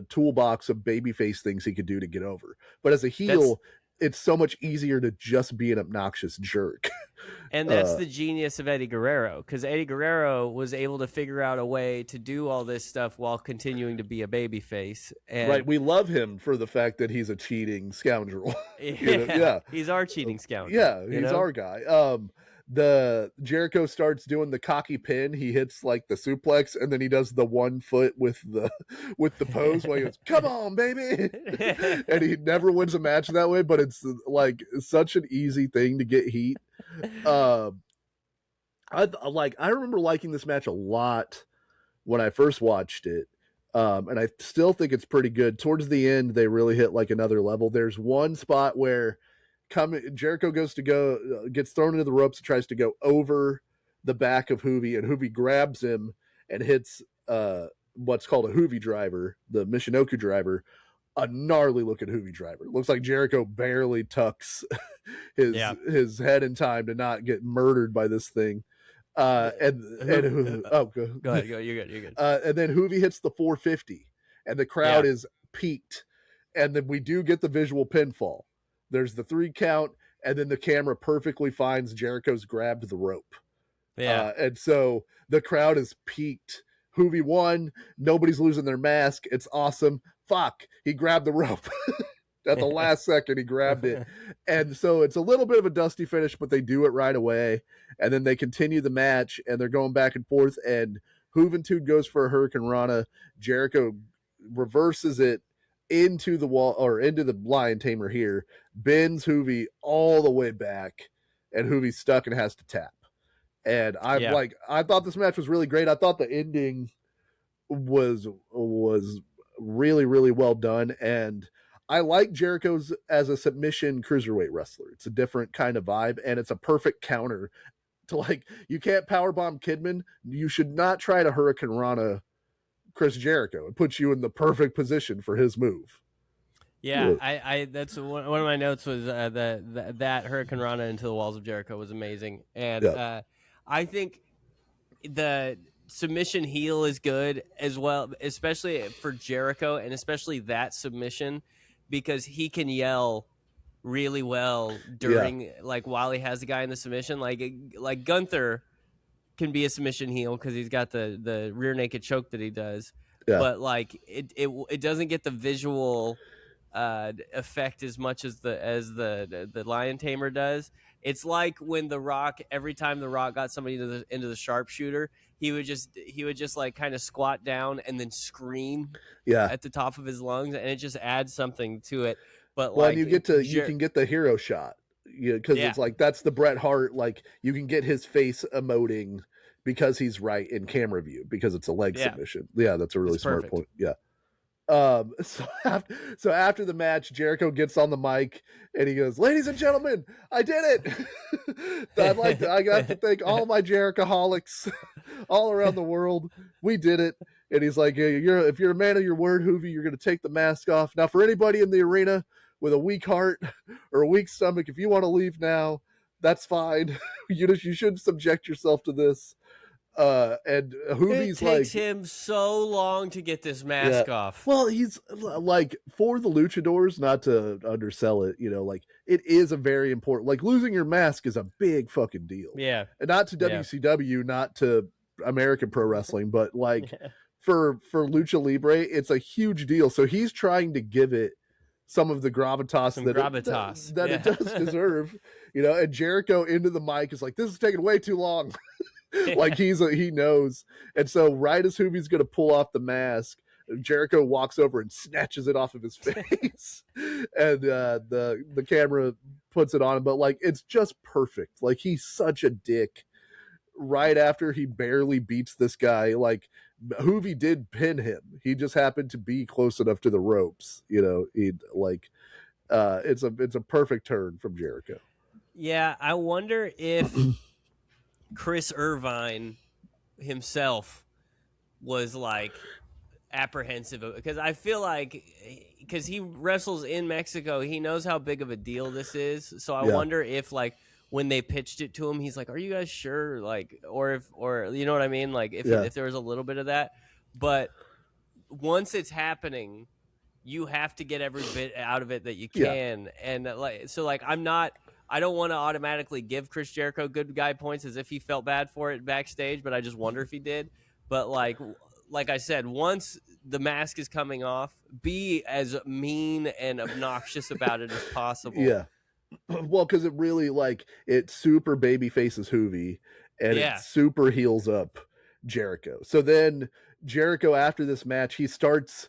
toolbox of babyface things he could do to get over, but as a heel it's so much easier to just be an obnoxious jerk. And that's the genius of Eddie Guerrero, because Eddie Guerrero was able to figure out a way to do all this stuff while continuing to be a babyface. Right, we love him for the fact that he's a cheating scoundrel. Yeah, he's our cheating scoundrel. Yeah, he's our guy. The Jericho starts doing the cocky pin. He hits, like, the suplex, and then he does the 1 foot with the pose where he goes, "Come on, baby!" And he never wins a match that way, but it's, like, such an easy thing to get heat. I remember liking this match a lot when I first watched it. And I still think it's pretty good. Towards the end, they really hit like another level. There's one spot where Jericho gets thrown into the ropes and tries to go over the back of Hoovy, and Hoovy grabs him and hits what's called a Hoovy driver, the Michinoku driver, a gnarly looking Hoovy driver. Looks like Jericho barely tucks his head in time to not get murdered by this thing. Go ahead. You're good. And then Hoovy hits the 450, and the crowd is peaked. And then we do get the visual pinfall. There's the 3 count, and then the camera perfectly finds Jericho's grabbed the rope. Yeah. And so the crowd is peaked. Hoovy won. Nobody's losing their mask. It's awesome. Fuck. He grabbed the rope. At the last second, he grabbed it. And so it's a little bit of a dusty finish, but they do it right away. And then they continue the match, and they're going back and forth. And Juventud goes for a Hurricane Rana. Jericho reverses it into the wall, or into the Lion Tamer here, bends Hoovy all the way back, and Hoovy's stuck and has to tap. And I thought this match was really great. I thought the ending was really, really well done. And I like Jericho's as a submission cruiserweight wrestler. It's a different kind of vibe, and it's a perfect counter to, like, you can't powerbomb Kidman. You should not try to Hurricane Rana Chris Jericho. It puts you in the perfect position for his move. Yeah, I that's one of my notes was that Hurricane Rana into the walls of Jericho was amazing, and I think the submission heel is good as well, especially for Jericho, and especially that submission, because he can yell really well during like while he has the guy in the submission. Like Gunther can be a submission heel because he's got the rear naked choke that he does, but like it doesn't get the visual effect as much as the Lion Tamer does. It's like when The Rock, every time The Rock got somebody into the sharpshooter, he would just like kind of squat down and then scream at the top of his lungs, and it just adds something to it. But well, like, and you can get the hero shot, because it's like that's the Bret Hart, like you can get his face emoting because he's right in camera view because it's a leg submission. Yeah, that's a really smart point. Yeah. So after the match, Jericho gets on the mic and he goes, "Ladies and gentlemen, I did it." I got to thank all my Jerichoholics all around the world. We did it. And he's like, if you're a man of your word, Hoovy, you're going to take the mask off. Now, for anybody in the arena with a weak heart or a weak stomach, if you want to leave now, that's fine. You shouldn't subject yourself to this. And Hoovy's it takes him so long to get this mask off. Well, he's like, for the luchadors, not to undersell it, like it is a very important, like losing your mask is a big fucking deal. Yeah. And not to WCW, not to American Pro Wrestling, but like for Lucha Libre, it's a huge deal. So he's trying to give it some of the gravitas that it does deserve, and Jericho into the mic is like, this is taking way too long. Like he knows. And so right as Hoovy's going to pull off the mask, Jericho walks over and snatches it off of his face. And the camera puts it on him, but like it's just perfect. Like he's such a dick. Right after he barely beats this guy, like Hoovy did pin him. He just happened to be close enough to the ropes. He'd like it's a perfect turn from Jericho. Yeah, I wonder if Chris Irvine himself was like apprehensive because I feel like because he wrestles in Mexico, he knows how big of a deal this is. So I wonder if like when they pitched it to him, he's like, "Are you guys sure?" Like, or you know what I mean? Like if there was a little bit of that, but once it's happening, you have to get every bit out of it that you can, and I don't want to automatically give Chris Jericho good guy points as if he felt bad for it backstage, but I just wonder if he did. But like I said, once the mask is coming off, be as mean and obnoxious about it as possible. Yeah. Well, because it really it super baby faces Hoovy and it super heals up Jericho. So then Jericho, after this match, he starts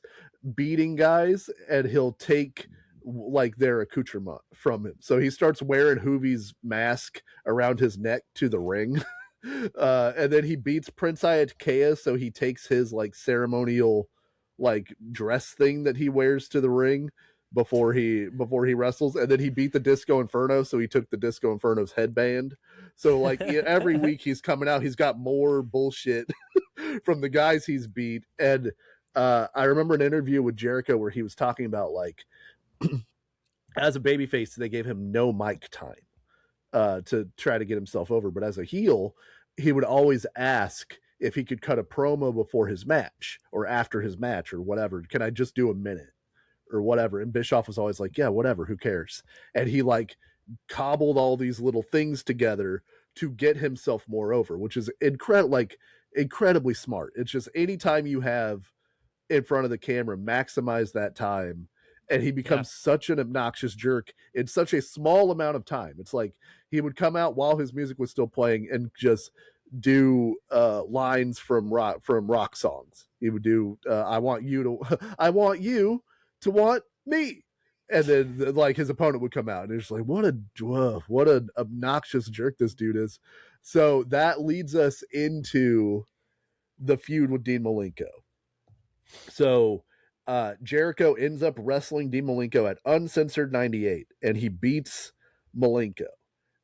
beating guys and he'll take like their accoutrement from him. So he starts wearing Hoovy's mask around his neck to the ring. And then he beats Prince Iaukea, so he takes his like ceremonial like dress thing that he wears to the ring before he wrestles, and then he beat the Disco Inferno, so he took the Disco Inferno's headband. So like every week he's coming out, he's got more bullshit from the guys he's beat. And I remember an interview with Jericho where he was talking about like as a babyface they gave him no mic time to try to get himself over, but as a heel he would always ask if he could cut a promo before his match or after his match or whatever. Can I just do a minute or whatever? And Bischoff was always like, yeah, whatever, who cares? And he like cobbled all these little things together to get himself more over, which is incredibly smart. It's just anytime you have in front of the camera, maximize that time. And he becomes such an obnoxious jerk in such a small amount of time. It's like he would come out while his music was still playing and just do lines from rock songs. He would do I want you to want me. And then like his opponent would come out and it's like, what an obnoxious jerk this dude is. So that leads us into the feud with Dean Malenko. So Jericho ends up wrestling Dean Malenko at Uncensored 98, and he beats Malenko.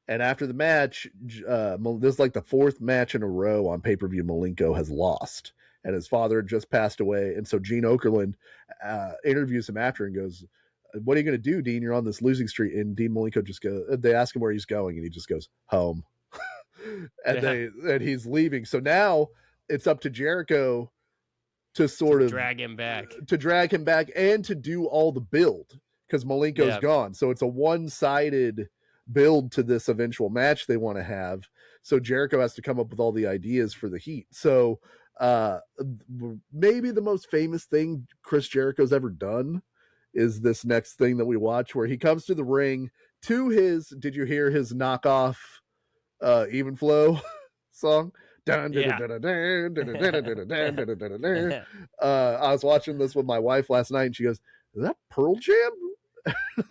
And after the match, this is like the fourth match in a row on pay-per-view Malenko has lost, and his father had just passed away. And so Gene Okerlund interviews him after and goes, what are you going to do, Dean? You're on this losing streak. And Dean Malenko just goes, they ask him where he's going, and he just goes, home. And he's leaving. So now it's up to Jericho to drag him back and to do all the build because Malenko's gone. So it's a one-sided build to this eventual match they want to have. So Jericho has to come up with all the ideas for the heat. So maybe the most famous thing Chris Jericho's ever done is this next thing that we watch where he comes to the ring to his, did you hear his knockoff Even Flow song? I was watching this with my wife last night and she goes, is that Pearl Jam?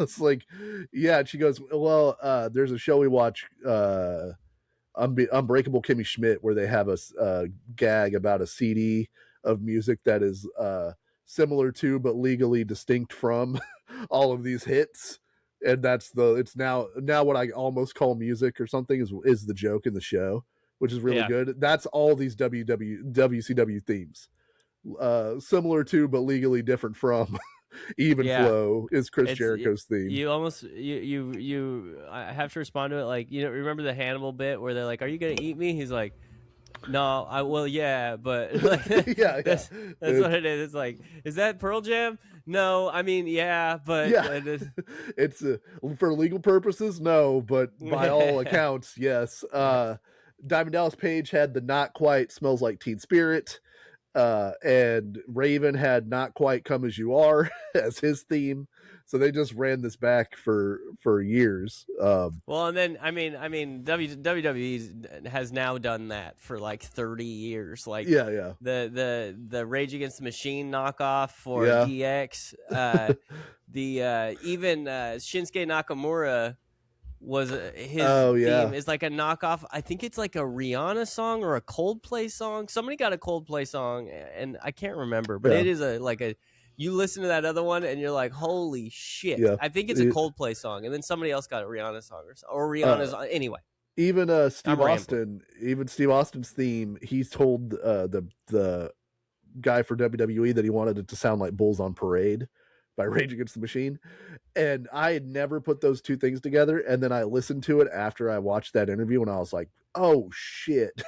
It's like, yeah. And she goes, well, there's a show we watch, Unbreakable Kimmy Schmidt, where they have a gag about a CD of music that is similar to but legally distinct from all of these hits. And it's now what I almost call music or something is the joke in the show, which is really good. That's all these WCW themes, similar to but legally different from. Even Flow is Chris Jericho's theme. You almost I have to respond to it like, remember the Hannibal bit where they're like, are you gonna eat me? He's like, no, I will, yeah, but like, that's what it is. It's like, is that Pearl Jam? No, I mean, yeah, but it's for legal purposes, no, but by all accounts, yes. Diamond Dallas Page had the Not Quite Smells Like Teen Spirit, and Raven had Not Quite Come As You Are as his theme. So they just ran this back for years. Well, and then I mean, WWE has now done that for like 30 years. Like, the Rage Against the Machine knockoff for DX. Even Shinsuke Nakamura was his theme is like a knockoff. I think it's like a Rihanna song or a Coldplay song. Somebody got a Coldplay song, and I can't remember, but it is you listen to that other one and you're like, holy shit. Yeah. I think it's a Coldplay song, and then somebody else got a Rihanna song or Rihanna's anyway. Even Steve Austin's theme, he's told the guy for WWE that he wanted it to sound like Bulls on Parade by Rage Against the Machine. And I had never put those two things together. And then I listened to it after I watched that interview and I was like, oh shit.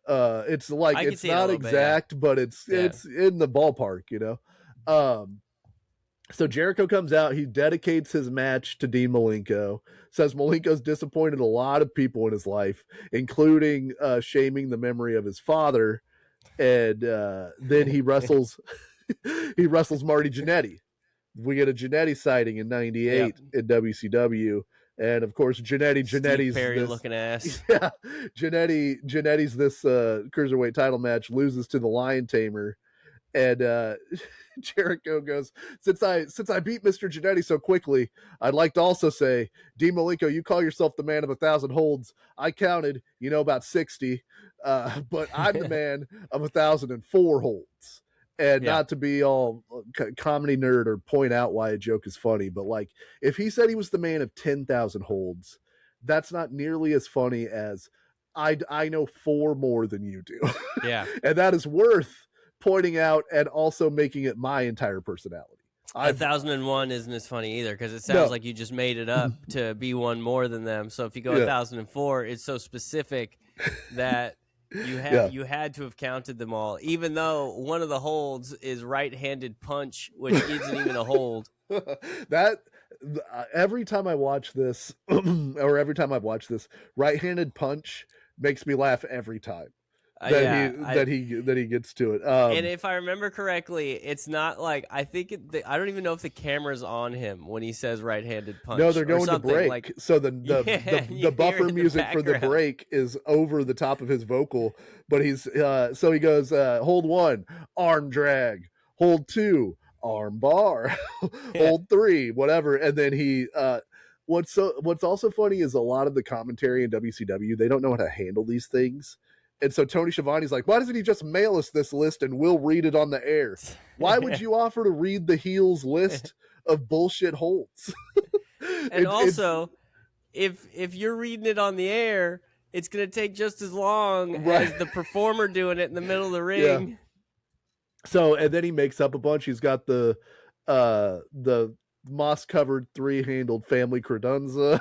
It's like, it's not exact, but it's in the ballpark, So Jericho comes out, he dedicates his match to Dean Malenko, says Malenko's disappointed a lot of people in his life, including shaming the memory of his father. And then he wrestles Marty Jannetty. We get a Jannetty sighting in 98 in WCW. And of course, Jannetty's Perry looking ass. Yeah, Jannetty's this cruiserweight title match loses to the Lion Tamer, And Jericho goes, since I beat Mr. Jannetty so quickly, I'd like to also say, Dean Malenko, you call yourself the man of 1,000 holds. I counted, about 60, but I'm the man of 1,004 holds. And not to be all comedy nerd or point out why a joke is funny, but like if he said he was the man of 10,000 holds, that's not nearly as funny as I know 4 more than you do. Yeah. And that is worth pointing out and also making it my entire personality. 1,001 isn't as funny either because it sounds like you just made it up to be one more than them. So if you go 1,004, it's so specific that you had to have counted them all, even though one of the holds is right-handed punch, which isn't even a hold. That every time I watch this, or every time I've watched this, right-handed punch makes me laugh every time. That he gets to it. And if I remember correctly, it's not like I don't even know if the camera's on him when he says right-handed punch. No, they're going to break. So the buffer music for the break is over the top of his vocal, but he's so he goes hold 1, arm drag, hold 2, arm bar, hold 3, whatever, and then he what's also funny is a lot of the commentary in WCW, they don't know how to handle these things. And so Tony Schiavone's like, why doesn't he just mail us this list and we'll read it on the air? Why would you offer to read the heels list of bullshit holds? And also, if you're reading it on the air, it's going to take just as long as the performer doing it in the middle of the ring. Yeah. So, and then he makes up a bunch. He's got the moss-covered 3-handled family credenza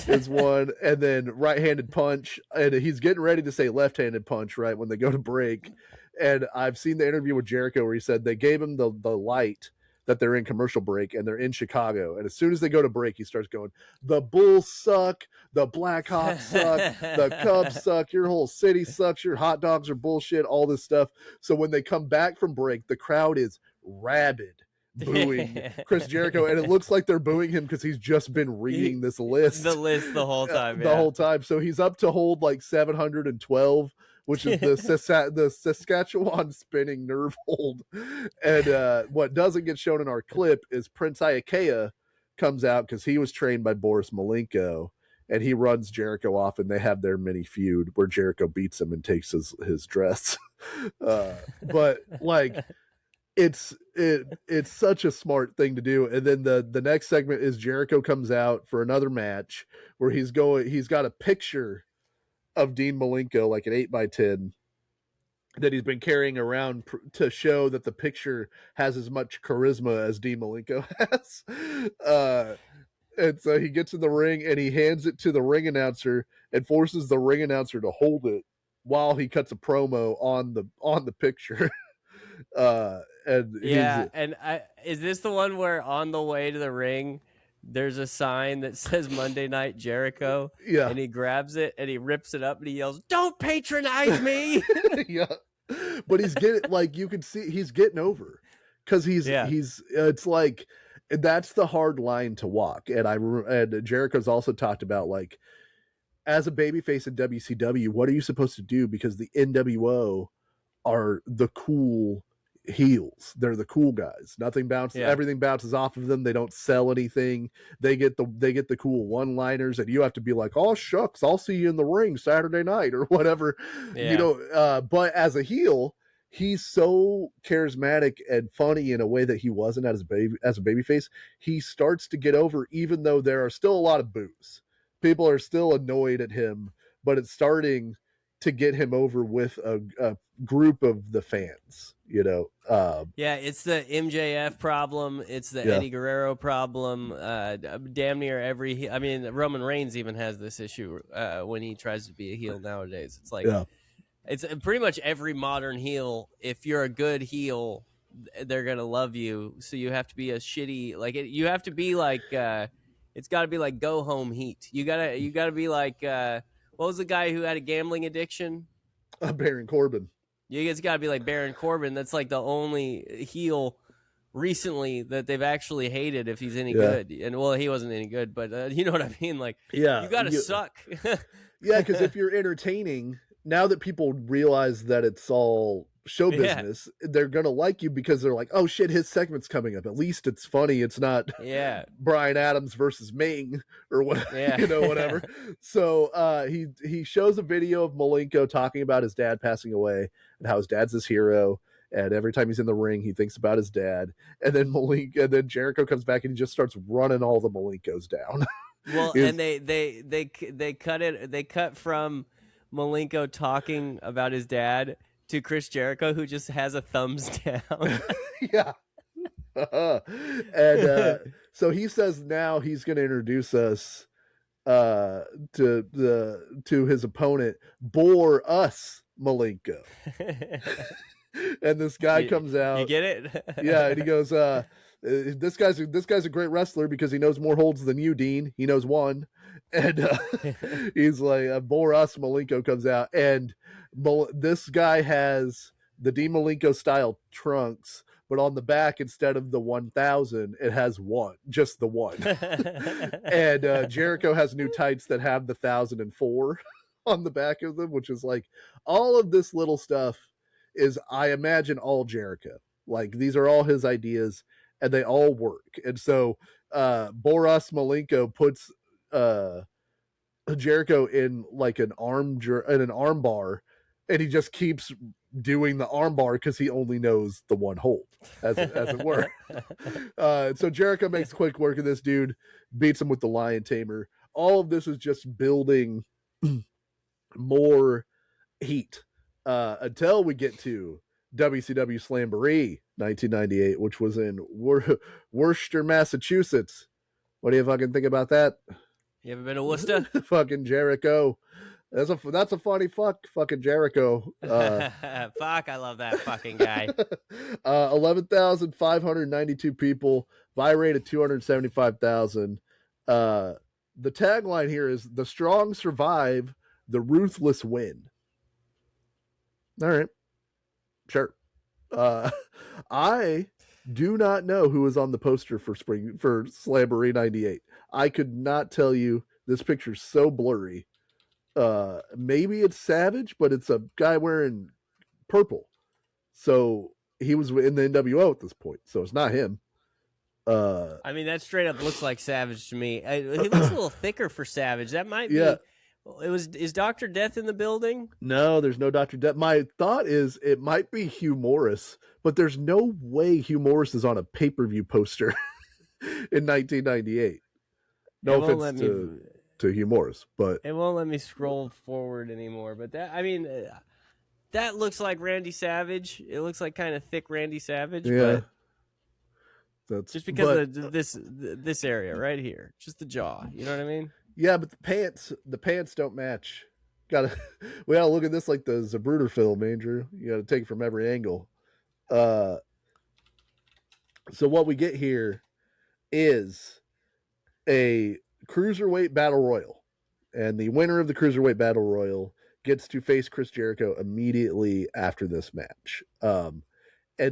is one, and then right-handed punch, and he's getting ready to say left-handed punch right when they go to break. And I've seen the interview with Jericho where he said they gave him the light that they're in commercial break and they're in Chicago, and as soon as they go to break, he starts going, the Bulls suck, the Blackhawks suck, the Cubs suck, your whole city sucks, your hot dogs are bullshit, all this stuff. So when they come back from break, the crowd is rabid booing Chris Jericho, and it looks like they're booing him because he's just been reading this list. The list the whole time. The whole time. So he's up to hold like 712, which is the Saskatchewan spinning nerve hold. And what doesn't get shown in our clip is Prince Iaukea comes out because he was trained by Boris Malenko, and he runs Jericho off, and they have their mini feud where Jericho beats him and takes his dress. But like, it's such a smart thing to do. And then the next segment is Jericho comes out for another match where he's got a picture of Dean Malenko, like an 8x10 that he's been carrying around to show that the picture has as much charisma as Dean Malenko has. And so he gets in the ring and he hands it to the ring announcer and forces the ring announcer to hold it while he cuts a promo on the picture. Is this the one where on the way to the ring there's a sign that says Monday Night Jericho? Yeah. And he grabs it and he rips it up and he yells, "Don't patronize me!" Yeah. But he's getting, like, you can see he's getting over because he's it's like, that's the hard line to walk. And Jericho's also talked about, like, as a babyface in WCW, what are you supposed to do? Because the NWO are the cool heels. They're the cool guys. Nothing bounces. Everything bounces off of them. They don't sell anything. They get the cool one-liners, and you have to be like, "Oh shucks, I'll see you in the ring Saturday night," or whatever. But as a heel, he's so charismatic and funny in a way that he wasn't as a babyface. He starts to get over, even though there are still a lot of boos. People are still annoyed at him, but it's starting to get him over with a group of the fans, it's the MJF problem. It's the Eddie Guerrero problem. Damn near Roman Reigns even has this issue when he tries to be a heel nowadays. It's like, it's pretty much every modern heel. If you're a good heel, they're going to love you. So you have to be a shitty, you have to be like, it's got to be like Go Home Heat. You gotta be like, what was the guy who had a gambling addiction? Baron Corbin. It's got to be like Baron Corbin. That's like the only heel recently that they've actually hated if he's any good. And well, he wasn't any good, but you know what I mean? Like, you got to suck. Yeah, because if you're entertaining, now that people realize that it's all show Yeah. business, they're gonna like you because they're like, oh shit, his segment's coming up. At least it's funny. It's not Yeah. Brian Adams versus Ming or what, Yeah. whatever. So he shows a video of Malenko talking about his dad passing away and how his dad's his hero. And every time he's in the ring, he thinks about his dad. And then Jericho comes back and he just starts running all the Malenkos down. Well, and they cut from Malenko talking about his dad to Chris Jericho, who just has a thumbs down. Yeah. And so he says now he's going to introduce us to his opponent, Bore Us Malenko. And this guy comes out. You get it? Yeah, and he goes, this guy's a great wrestler because he knows more holds than you, Dean. He knows one. And he's like, Bore Us Malenko comes out, and this guy has the Dean Malenko style trunks, but on the back, instead of the 1000, it has one, just the one. And Jericho has new tights that have the 1004 on the back of them, which is like, all of this little stuff is, I imagine, all Jericho. Like, these are all his ideas, and they all work. And so Bore Us Malenko puts Jericho in like an arm bar, and he just keeps doing the arm bar because he only knows the one hold, as it were. So Jericho makes quick work of this dude, beats him with the Lion Tamer. All of this is just building more heat until we get to WCW Slamboree 1998, which was in Worcester, Massachusetts. What do you fucking think about that? You ever been to Worcester? Fucking Jericho. That's a funny fucking Jericho. Fuck, I love that fucking guy. 11,592 people, buy rate of 275,000. The tagline here is "The strong survive, the ruthless win." All right, sure. I do not know who was on the poster for Slamboree 98. I could not tell you. This picture's so blurry. Maybe it's Savage, but it's a guy wearing purple. So he was in the NWO at this point. So it's not him. I mean, that straight up looks like Savage to me. He looks a little thicker for Savage. That might be. Yeah. Is Dr. Death in the building? No, there's no Dr. Death. My thought is it might be Hugh Morris, but there's no way Hugh Morris is on a pay-per-view poster in 1998. No offense to Hugh Morris, but it won't let me scroll forward anymore. But that looks like Randy Savage. It looks like kind of thick Randy Savage. Yeah, but that's just because of this area right here, just the jaw. You know what I mean? Yeah, but the pants don't match. We gotta look at this like the Zapruder film, Andrew. You gotta take it from every angle. So what we get here is a cruiserweight battle royal, and the winner of the cruiserweight battle royal gets to face Chris Jericho immediately after this match. And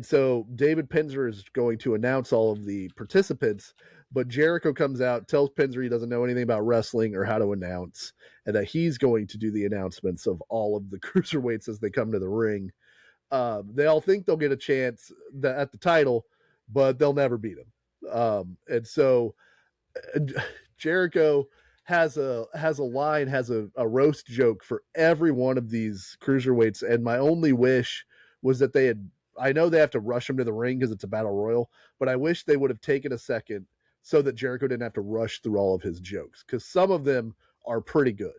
so David Penzer is going to announce all of the participants, but Jericho comes out, tells Penzer he doesn't know anything about wrestling or how to announce, and that he's going to do the announcements of all of the cruiserweights as they come to the ring. They all think they'll get a chance at the title, but they'll never beat him. And so Jericho has a line, has a roast joke for every one of these cruiserweights, and my only wish was that I know they have to rush him to the ring because it's a battle royal, but I wish they would have taken a second so that Jericho didn't have to rush through all of his jokes, because some of them are pretty good.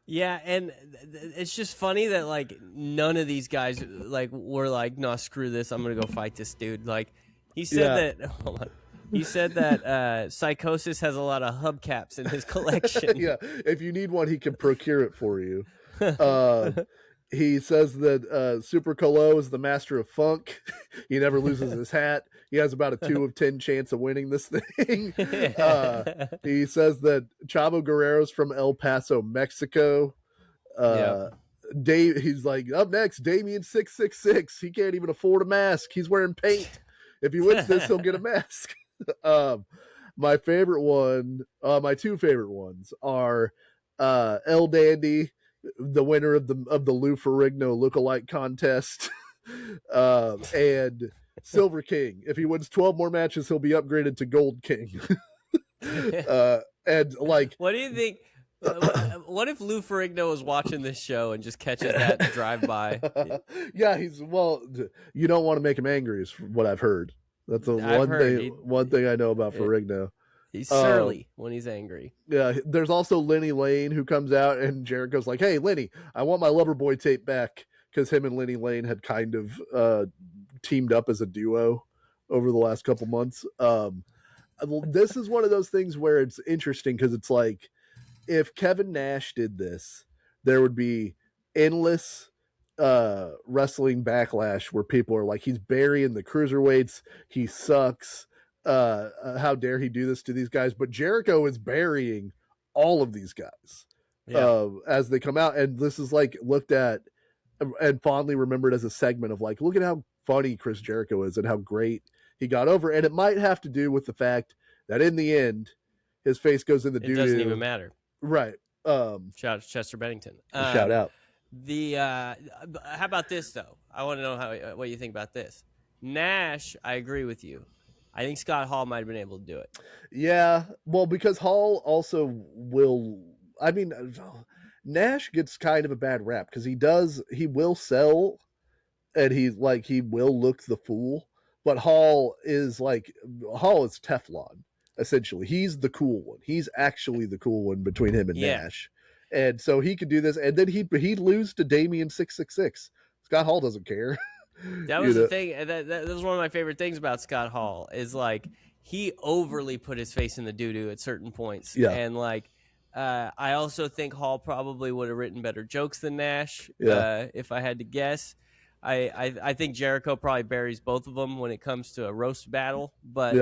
Yeah, and it's just funny that like none of these guys like were like, no, screw this, I'm gonna go fight this dude. Like he said that. Hold on. He said that Psychosis has a lot of hubcaps in his collection. Yeah, if you need one, he can procure it for you. He says that Super Colo is the master of funk. He never loses his hat. He has about a 2 of 10 chance of winning this thing. He says that Chavo Guerrero's from El Paso, Mexico. He's like, up next, Damien 666. He can't even afford a mask. He's wearing paint. If he wins this, he'll get a mask. My favorite one, my two favorite ones are El Dandy the winner of the Lou Ferrigno lookalike contest, and Silver King. If he wins 12 more matches, he'll be upgraded to Gold King. And like, what do you think? What if Lou Ferrigno was watching this show and just catches that drive by? Yeah, you don't want to make him angry, is what I've heard. That's one thing I know about Ferrigno. He's surly when he's angry. Yeah, there's also Lenny Lane who comes out, and Jericho's like, "Hey, Lenny, I want my Loverboy tape back," because him and Lenny Lane had kind of teamed up as a duo over the last couple months. This is one of those things where it's interesting because it's like, if Kevin Nash did this, there would be endless wrestling backlash where people are like, he's burying the cruiserweights, he sucks, how dare he do this to these guys? But Jericho is burying all of these guys as they come out, and this is like looked at and fondly remembered as a segment of like, look at how funny Chris Jericho is and how great he got over. And it might have to do with the fact that in the end his face goes in the doo-doo. It doesn't even matter. Right. Shout out to Chester Bennington. Shout out. How about this though? I want to know what you think about this. Nash, I agree with you. I think Scott Hall might have been able to do it. Yeah, well, because Hall also will. I mean, Nash gets kind of a bad rap because he will sell, and he will look the fool. But Hall is Teflon. Essentially, he's the cool one. He's actually the cool one between him and Nash, and so he could do this. And then he'd lose to Damien 666. Scott Hall doesn't care. That was the thing. That was one of my favorite things about Scott Hall is like he overly put his face in the doo-doo at certain points. Yeah. And like I also think Hall probably would have written better jokes than Nash. Yeah. If I had to guess. I think Jericho probably buries both of them when it comes to a roast battle. But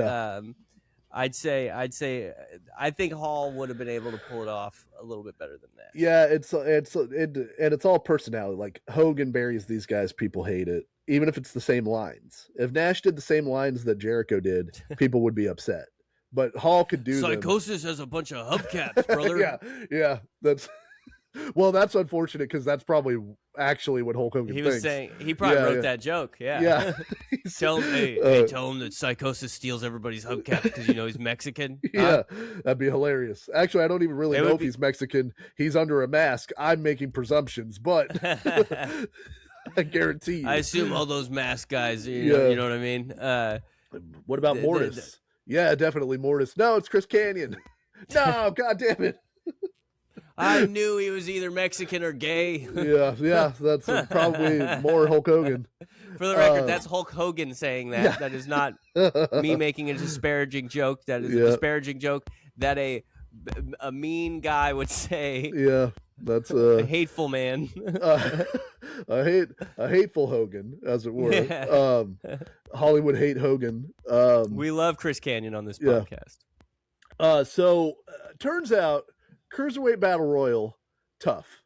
I think Hall would have been able to pull it off a little bit better than that. Yeah, it's all personality. Like Hogan buries these guys, people hate it, even if it's the same lines. If Nash did the same lines that Jericho did, people would be upset. But Hall could do Psychosis has a bunch of hubcaps, brother. yeah. That's unfortunate because that's probably actually what Hulk Hogan thinks. Was saying he probably wrote that joke. Yeah. Tell him that Psychosis steals everybody's hubcaps because he's Mexican. Yeah, that'd be hilarious. Actually, I don't even really know if he's Mexican. He's under a mask. I'm making presumptions, but I guarantee you. I assume all those mask guys. You know what I mean. What about Mortis? Yeah, definitely Mortis. No, it's Chris Kanyon. No, God damn it. I knew he was either Mexican or gay. Yeah, that's probably more Hulk Hogan. For the record, that's Hulk Hogan saying that. Yeah. That is not me making a disparaging joke. That is a disparaging joke that a mean guy would say. Yeah, that's a hateful man. a hateful Hogan, as it were. Yeah. Hollywood hate Hogan. We love Chris Kanyon on this podcast. So turns out. Cruiserweight Battle Royal, tough,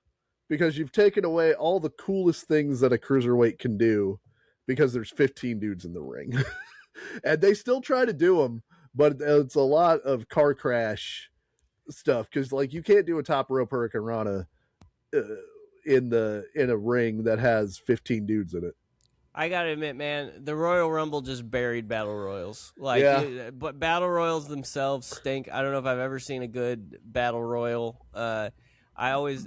because you've taken away all the coolest things that a cruiserweight can do because there's 15 dudes in the ring. And they still try to do them, but it's a lot of car crash stuff because like you can't do a top rope Hurricane Rana in a ring that has 15 dudes in it. I gotta admit, man, the Royal Rumble just buried Battle Royals. But Battle Royals themselves stink. I don't know if I've ever seen a good Battle Royal. I love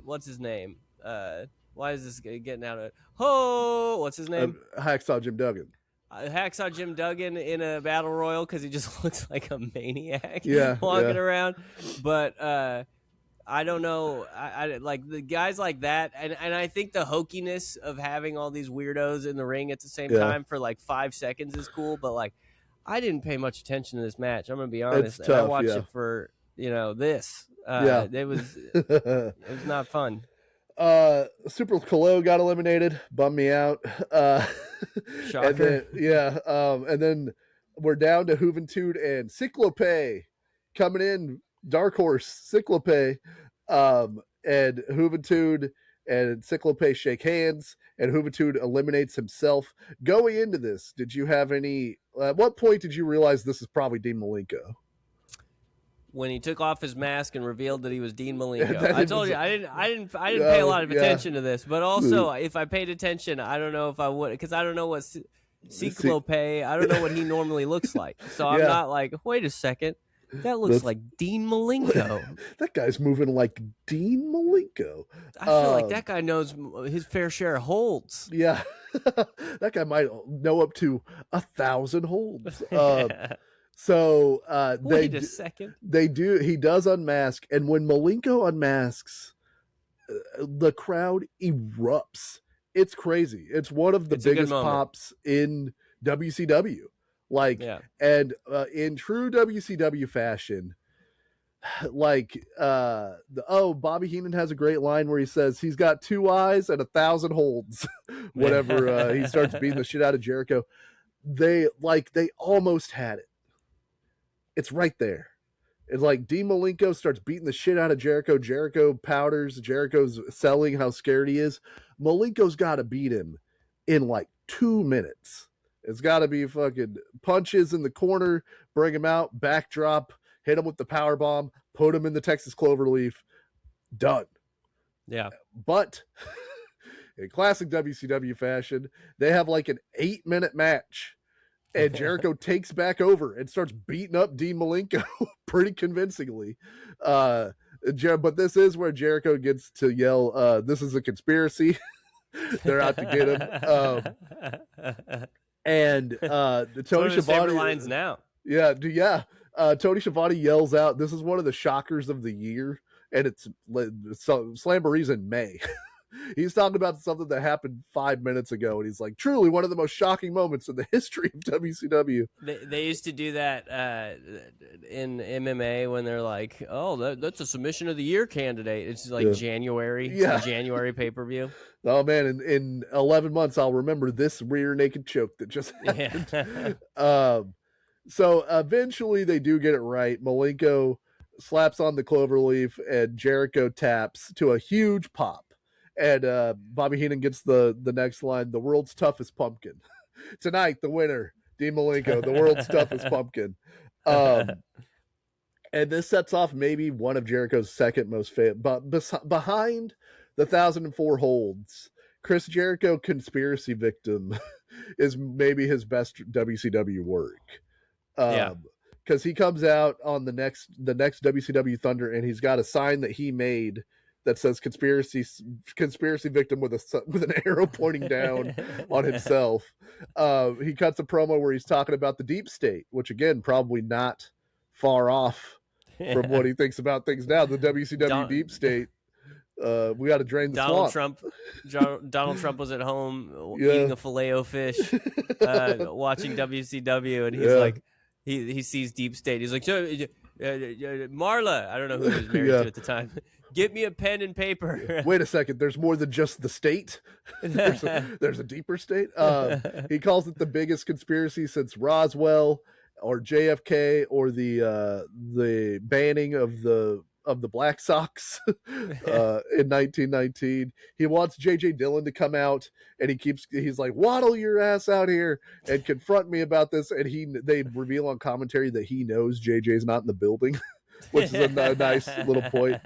what's his name? Why is this getting out of it? What's his name? Hacksaw Jim Duggan. Hacksaw Jim Duggan in a Battle Royal because he just looks like a maniac walking around. But I don't know. I like the guys like that, and I think the hokiness of having all these weirdos in the ring at the same time for like 5 seconds is cool. But like, I didn't pay much attention to this match. I'm gonna be honest. It's tough, I watched it for this. It was not fun. Super Colo got eliminated. Bummed me out. Shocker. And then we're down to Juventud and Cyclope coming in. Dark Horse, Cyclope, and Juventud and Cyclope shake hands, and Juventud eliminates himself. Going into this, did you have at what point did you realize this is probably Dean Malenko? when he took off his mask and revealed that he was Dean Malenko. That I is- told you I didn't pay a lot of yeah. attention to this, but also if I paid attention, I don't know if I would, because I don't know what Cyclope. I don't know what he normally looks like, so I'm Yeah. not like, wait a second, that looks like Dean Malenko. That guy's moving like Dean Malenko. I feel like that guy knows his fair share of holds. Yeah, that guy might know up to 1,000 holds. So Wait a second. he does unmask, and when Malenko unmasks, the crowd erupts. It's crazy. It's one of the biggest pops in WCW. Like, and in true WCW fashion, like Bobby Heenan has a great line where he says he's got 2 eyes and 1,000 holds. Whenever he starts beating the shit out of Jericho, they almost had it. It's right there. It's like Dean Malenko starts beating the shit out of Jericho. Jericho powders. Jericho's selling how scared he is. Malenko's got to beat him in like 2 minutes. It's got to be fucking punches in the corner, bring him out, backdrop, hit him with the power bomb, put him in the Texas Cloverleaf. Done. Yeah. But in classic WCW fashion, they have like an 8-minute match. And Jericho takes back over and starts beating up Dean Malenko pretty convincingly. But this is where Jericho gets to yell, this is a conspiracy. They're out to get him. And Tony Schiavone lines now. Yeah. Tony Schiavone yells out, this is one of the shockers of the year. And it's Slamboree's in May. He's talking about something that happened 5 minutes ago, and he's like, truly one of the most shocking moments in the history of WCW. They used to do that in MMA when they're like, oh, that's a submission of the year candidate. It's like January, January pay-per-view. Oh, man, in 11 months, I'll remember this rear naked choke that just happened. So eventually they do get it right. Malenko slaps on the cloverleaf, and Jericho taps to a huge pop. And Bobby Heenan gets the next line, the world's toughest pumpkin. Tonight, the winner, Dean Malenko, the world's toughest pumpkin. And this sets off maybe one of Jericho's second most famous, but behind the 1,004 holds, Chris Jericho, Conspiracy Victim, is maybe his best WCW work. Because he comes out on the next WCW Thunder, and he's got a sign that he made that says conspiracy victim with an arrow pointing down on himself. He cuts a promo where he's talking about the deep state, which again, probably not far off from what he thinks about things now. The WCW deep state. We got to drain the swamp. Donald Trump was at home eating a Filet-O-Fish, watching WCW, and he's like, he sees deep state. He's like, Marla, I don't know who he was married to at the time. Get me a pen and paper. Wait a second. There's more than just the state. There's a deeper state. He calls it the biggest conspiracy since Roswell or JFK or the banning of the Black Sox in 1919. He wants J.J. Dillon to come out, and he's like, waddle your ass out here and confront me about this. And they reveal on commentary that he knows J.J.'s not in the building, which is a nice little point.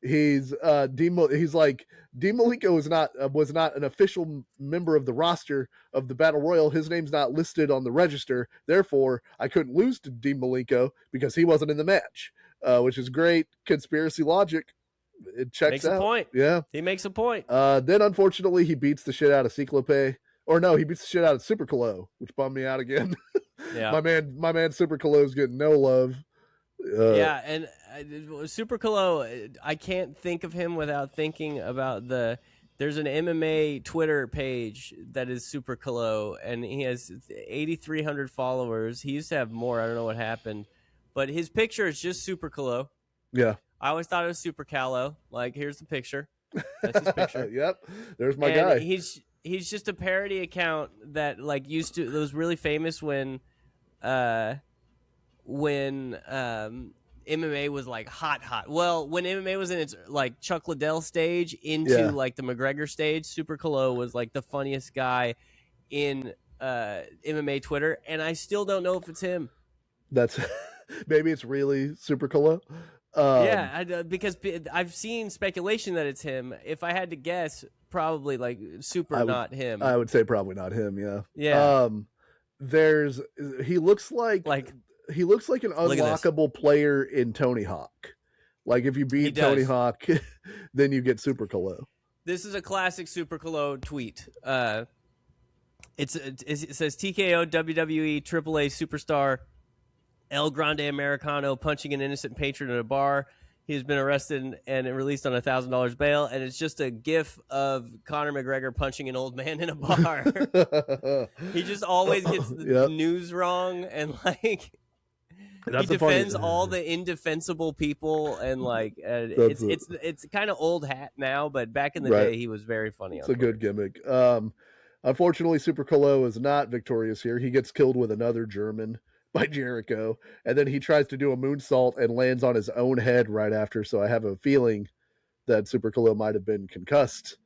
He's like, Dean Malenko was not an official member of the roster of the Battle Royal. His name's not listed on the register. Therefore, I couldn't lose to Dean Malenko because he wasn't in the match. Which is great conspiracy logic. It checks makes out. A point. Yeah. He makes a point. Then unfortunately he beats the shit out of Cyclope. Or no, he beats the shit out of Super Colo, which bummed me out again. Yeah. my man Super Colo's getting no love. Yeah, and Super Colo, I can't think of him without thinking about there's an MMA Twitter page that is Super Colo, and he has 8,300 followers. He used to have more. I don't know what happened. But his picture is just Super Colo. Yeah. I always thought it was Super Calo. Like, here's the picture. That's his picture. Yep. There's my guy. He's just a parody account that was really famous when MMA was like hot. Well, when MMA was in its like Chuck Liddell stage into like the McGregor stage, Super Colo was like the funniest guy in MMA Twitter, and I still don't know if it's him. That's Maybe it's really Super Colo. Um, because I've seen speculation that it's him. If I had to guess, probably like super I would not him. I would say probably not him. Yeah. Yeah, There's he looks like like he looks like an look at this. unlockable player in Tony Hawk. Like if you He beat Tony does. Hawk, then you get Super Colo. This is a classic Super Colo tweet. It says TKO WWE AAA superstar El Grande Americano punching an innocent patron at a bar. He has been arrested and released on $1,000 bail, and it's just a gif of Conor McGregor punching an old man in a bar. He just always gets the news wrong, and like he defends all the indefensible people, and like it's kind of old hat now, but back in the day, he was very funny. It's a good gimmick. Unfortunately, Super Colo is not victorious here. He gets killed with another German by Jericho, and then he tries to do a moonsault and lands on his own head right after. So I have a feeling that Super Colo might have been concussed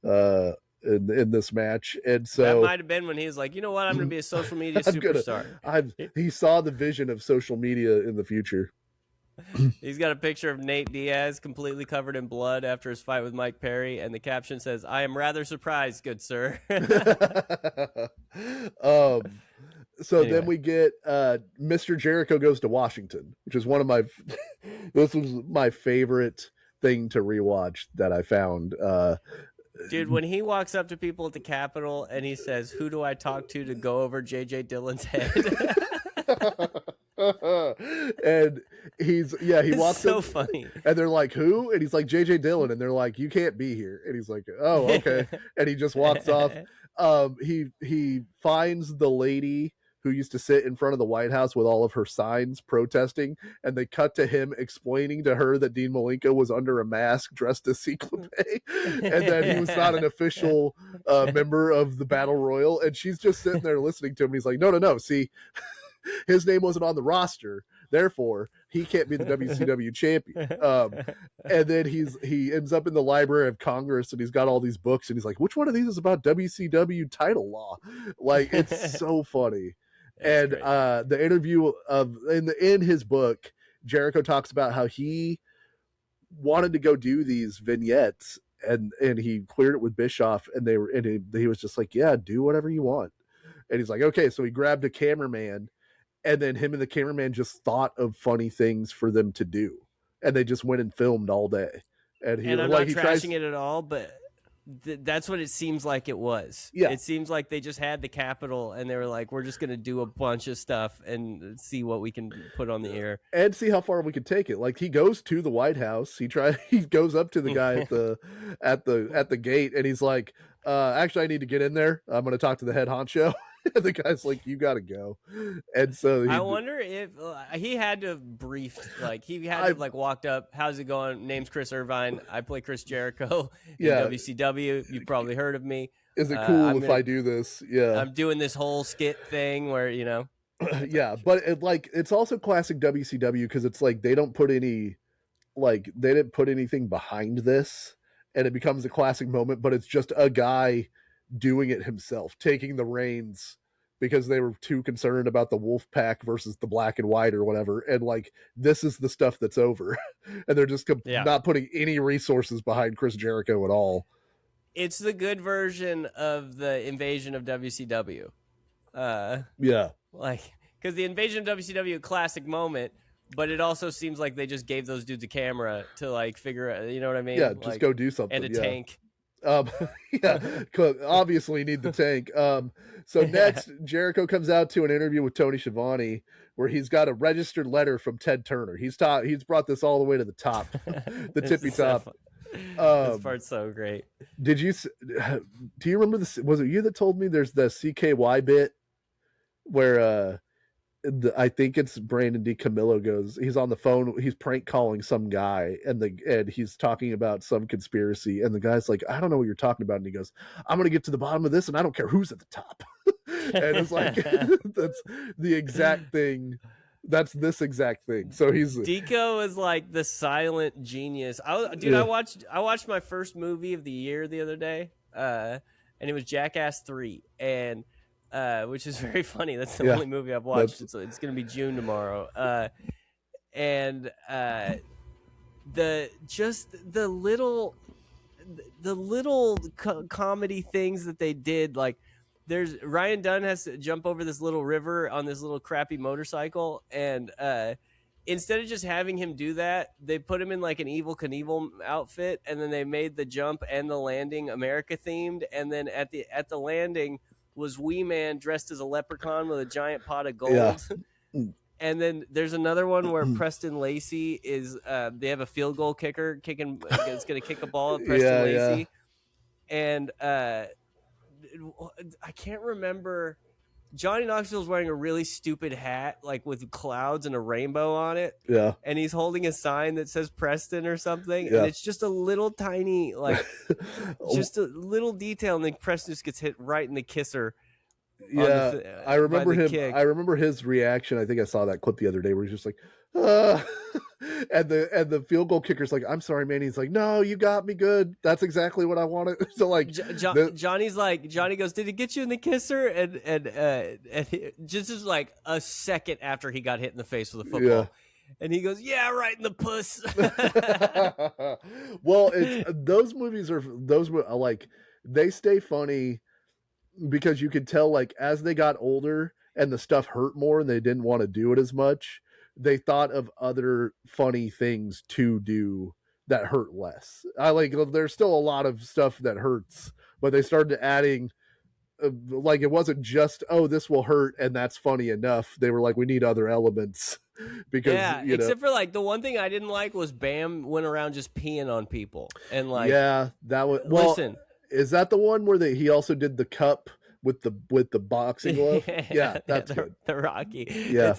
in this match, and so that might have been when he was like, you know what, I'm going to be a social media superstar. He saw the vision of social media in the future. He's got a picture of Nate Diaz completely covered in blood after his fight with Mike Perry, and the caption says, "I am rather surprised, good sir." So anyway. Then we get Mr. Jericho goes to Washington, which is one of my this was my favorite thing to rewatch that I found. Dude, when he walks up to people at the Capitol and he says, "Who do I talk to go over JJ Dillon's head?" And he walks so up, funny, and they're like, "Who?" And he's like, "JJ Dillon," and they're like, "You can't be here." And he's like, "Oh, okay." And he just walks off. He finds the lady who used to sit in front of the White House with all of her signs protesting, and they cut to him explaining to her that Dean Malenko was under a mask dressed as Cyclope, and that he was not an official member of the Battle Royal, and she's just sitting there listening to him. He's like, no, see, his name wasn't on the roster, therefore he can't be the WCW champion. And then he ends up in the Library of Congress, and he's got all these books, and he's like, which one of these is about WCW title law? Like, it's so funny. And the interview in his book, Jericho talks about how he wanted to go do these vignettes, and he cleared it with Bischoff, and he was just like, yeah, do whatever you want. And he's like, okay. So he grabbed a cameraman, and then him and the cameraman just thought of funny things for them to do, and they just went and filmed all day. And I'm not trashing it at all, but that's what it seems like it was. Yeah. It seems like they just had the Capitol, and they were like, we're just going to do a bunch of stuff and see what we can put on the air. And see how far we can take it. Like, he goes to the White House. He goes up to the guy at the gate, and he's like, actually, I need to get in there. I'm going to talk to the head honcho. And the guy's like, you got to go. And so I wonder if he had to have briefed, like he had to have like walked up. How's it going? Name's Chris Irvine. I play Chris Jericho in WCW. You've probably heard of me. Is it cool if I do this? Yeah. I'm doing this whole skit thing where, you know. Yeah. But it's also classic WCW because it's like they didn't put anything behind this, and it becomes a classic moment, but it's just a guy doing it himself, taking the reins because they were too concerned about the wolf pack versus the black and white or whatever. And like, this is the stuff that's over. And they're just not putting any resources behind Chris Jericho at all. It's the good version of the invasion of WCW. Like, because the invasion of WCW, a classic moment, but it also seems like they just gave those dudes a camera to like figure out, you know what I mean? Yeah, just go do something. And a tank. Obviously need the tank. So next, Jericho comes out to an interview with Tony Schiavone where he's got a registered letter from Ted Turner. He's brought this all the way to the top, the tippy top. This part's so great. Do you remember this? Was it you that told me there's the CKY bit where I think it's Brandon DiCamillo goes, he's on the phone, he's prank calling some guy, and he's talking about some conspiracy, and the guy's like, I don't know what you're talking about, and he goes, I'm gonna get to the bottom of this, and I don't care who's at the top. And it's like, that's the exact thing. That's this exact thing. So Dico is like the silent genius. I watched my first movie of the year the other day, and it was Jackass 3, and which is very funny. That's the Yeah. only movie I've watched. It's going to be June tomorrow. And the little comedy things that they did, like there's Ryan Dunn has to jump over this little river on this little crappy motorcycle, and instead of just having him do that, they put him in like an Evel Knievel outfit, and then they made the jump and the landing America themed, and then at the landing was Wee Man dressed as a leprechaun with a giant pot of gold. Yeah. And then there's another one where Preston Lacey is they have a field goal kicker kicking it's going to kick a ball at Preston Lacey. And I can't remember, Johnny Knoxville's wearing a really stupid hat, like with clouds and a rainbow on it. Yeah. And he's holding a sign that says Preston or something. Yeah. And it's just a little tiny, like, just a little detail. And then Preston just gets hit right in the kisser. Yeah. I remember him. Kick. I remember his reaction. I think I saw that clip the other day where he's just like, and the field goal kicker's like, "I'm sorry, man." He's like, "No, you got me good. That's exactly what I wanted." So like, Johnny goes, "Did it get you in the kisser?" And just is like a second after he got hit in the face with a football. Yeah. And he goes, "Yeah, right in the puss." Well, those movies are like, they stay funny because you could tell, like, as they got older and the stuff hurt more and they didn't want to do it as much, they thought of other funny things to do that hurt less. There's still a lot of stuff that hurts, but they started adding, like, it wasn't just, oh, this will hurt and that's funny enough. They were like, we need other elements. Because except for like the one thing I didn't like was Bam went around just peeing on people, and like, yeah, that was, listen, is that the one where he also did the cup with the boxing glove? Yeah, that's good. The Rocky. Yeah.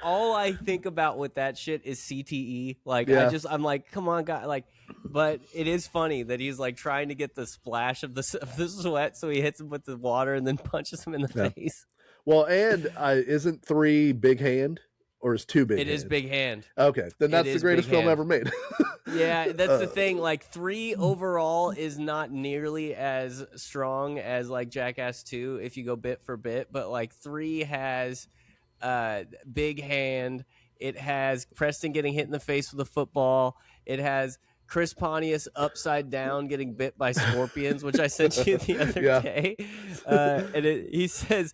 All I think about with that shit is CTE. Like, yeah. I'm like, come on, guy. Like, but it is funny that he's like trying to get the splash of the sweat, so he hits him with the water and then punches him in the face. Well, and isn't 3 Big Hand, or is 2 Big Hand? It is Big Hand. Okay, then that's the greatest film ever made. Yeah, that's the thing. Like, 3 overall is not nearly as strong as like Jackass 2 if you go bit for bit, but like 3 has Big Hand. It has Preston getting hit in the face with a football. It has Chris Pontius upside down getting bit by scorpions, which I sent you the other day. And he says,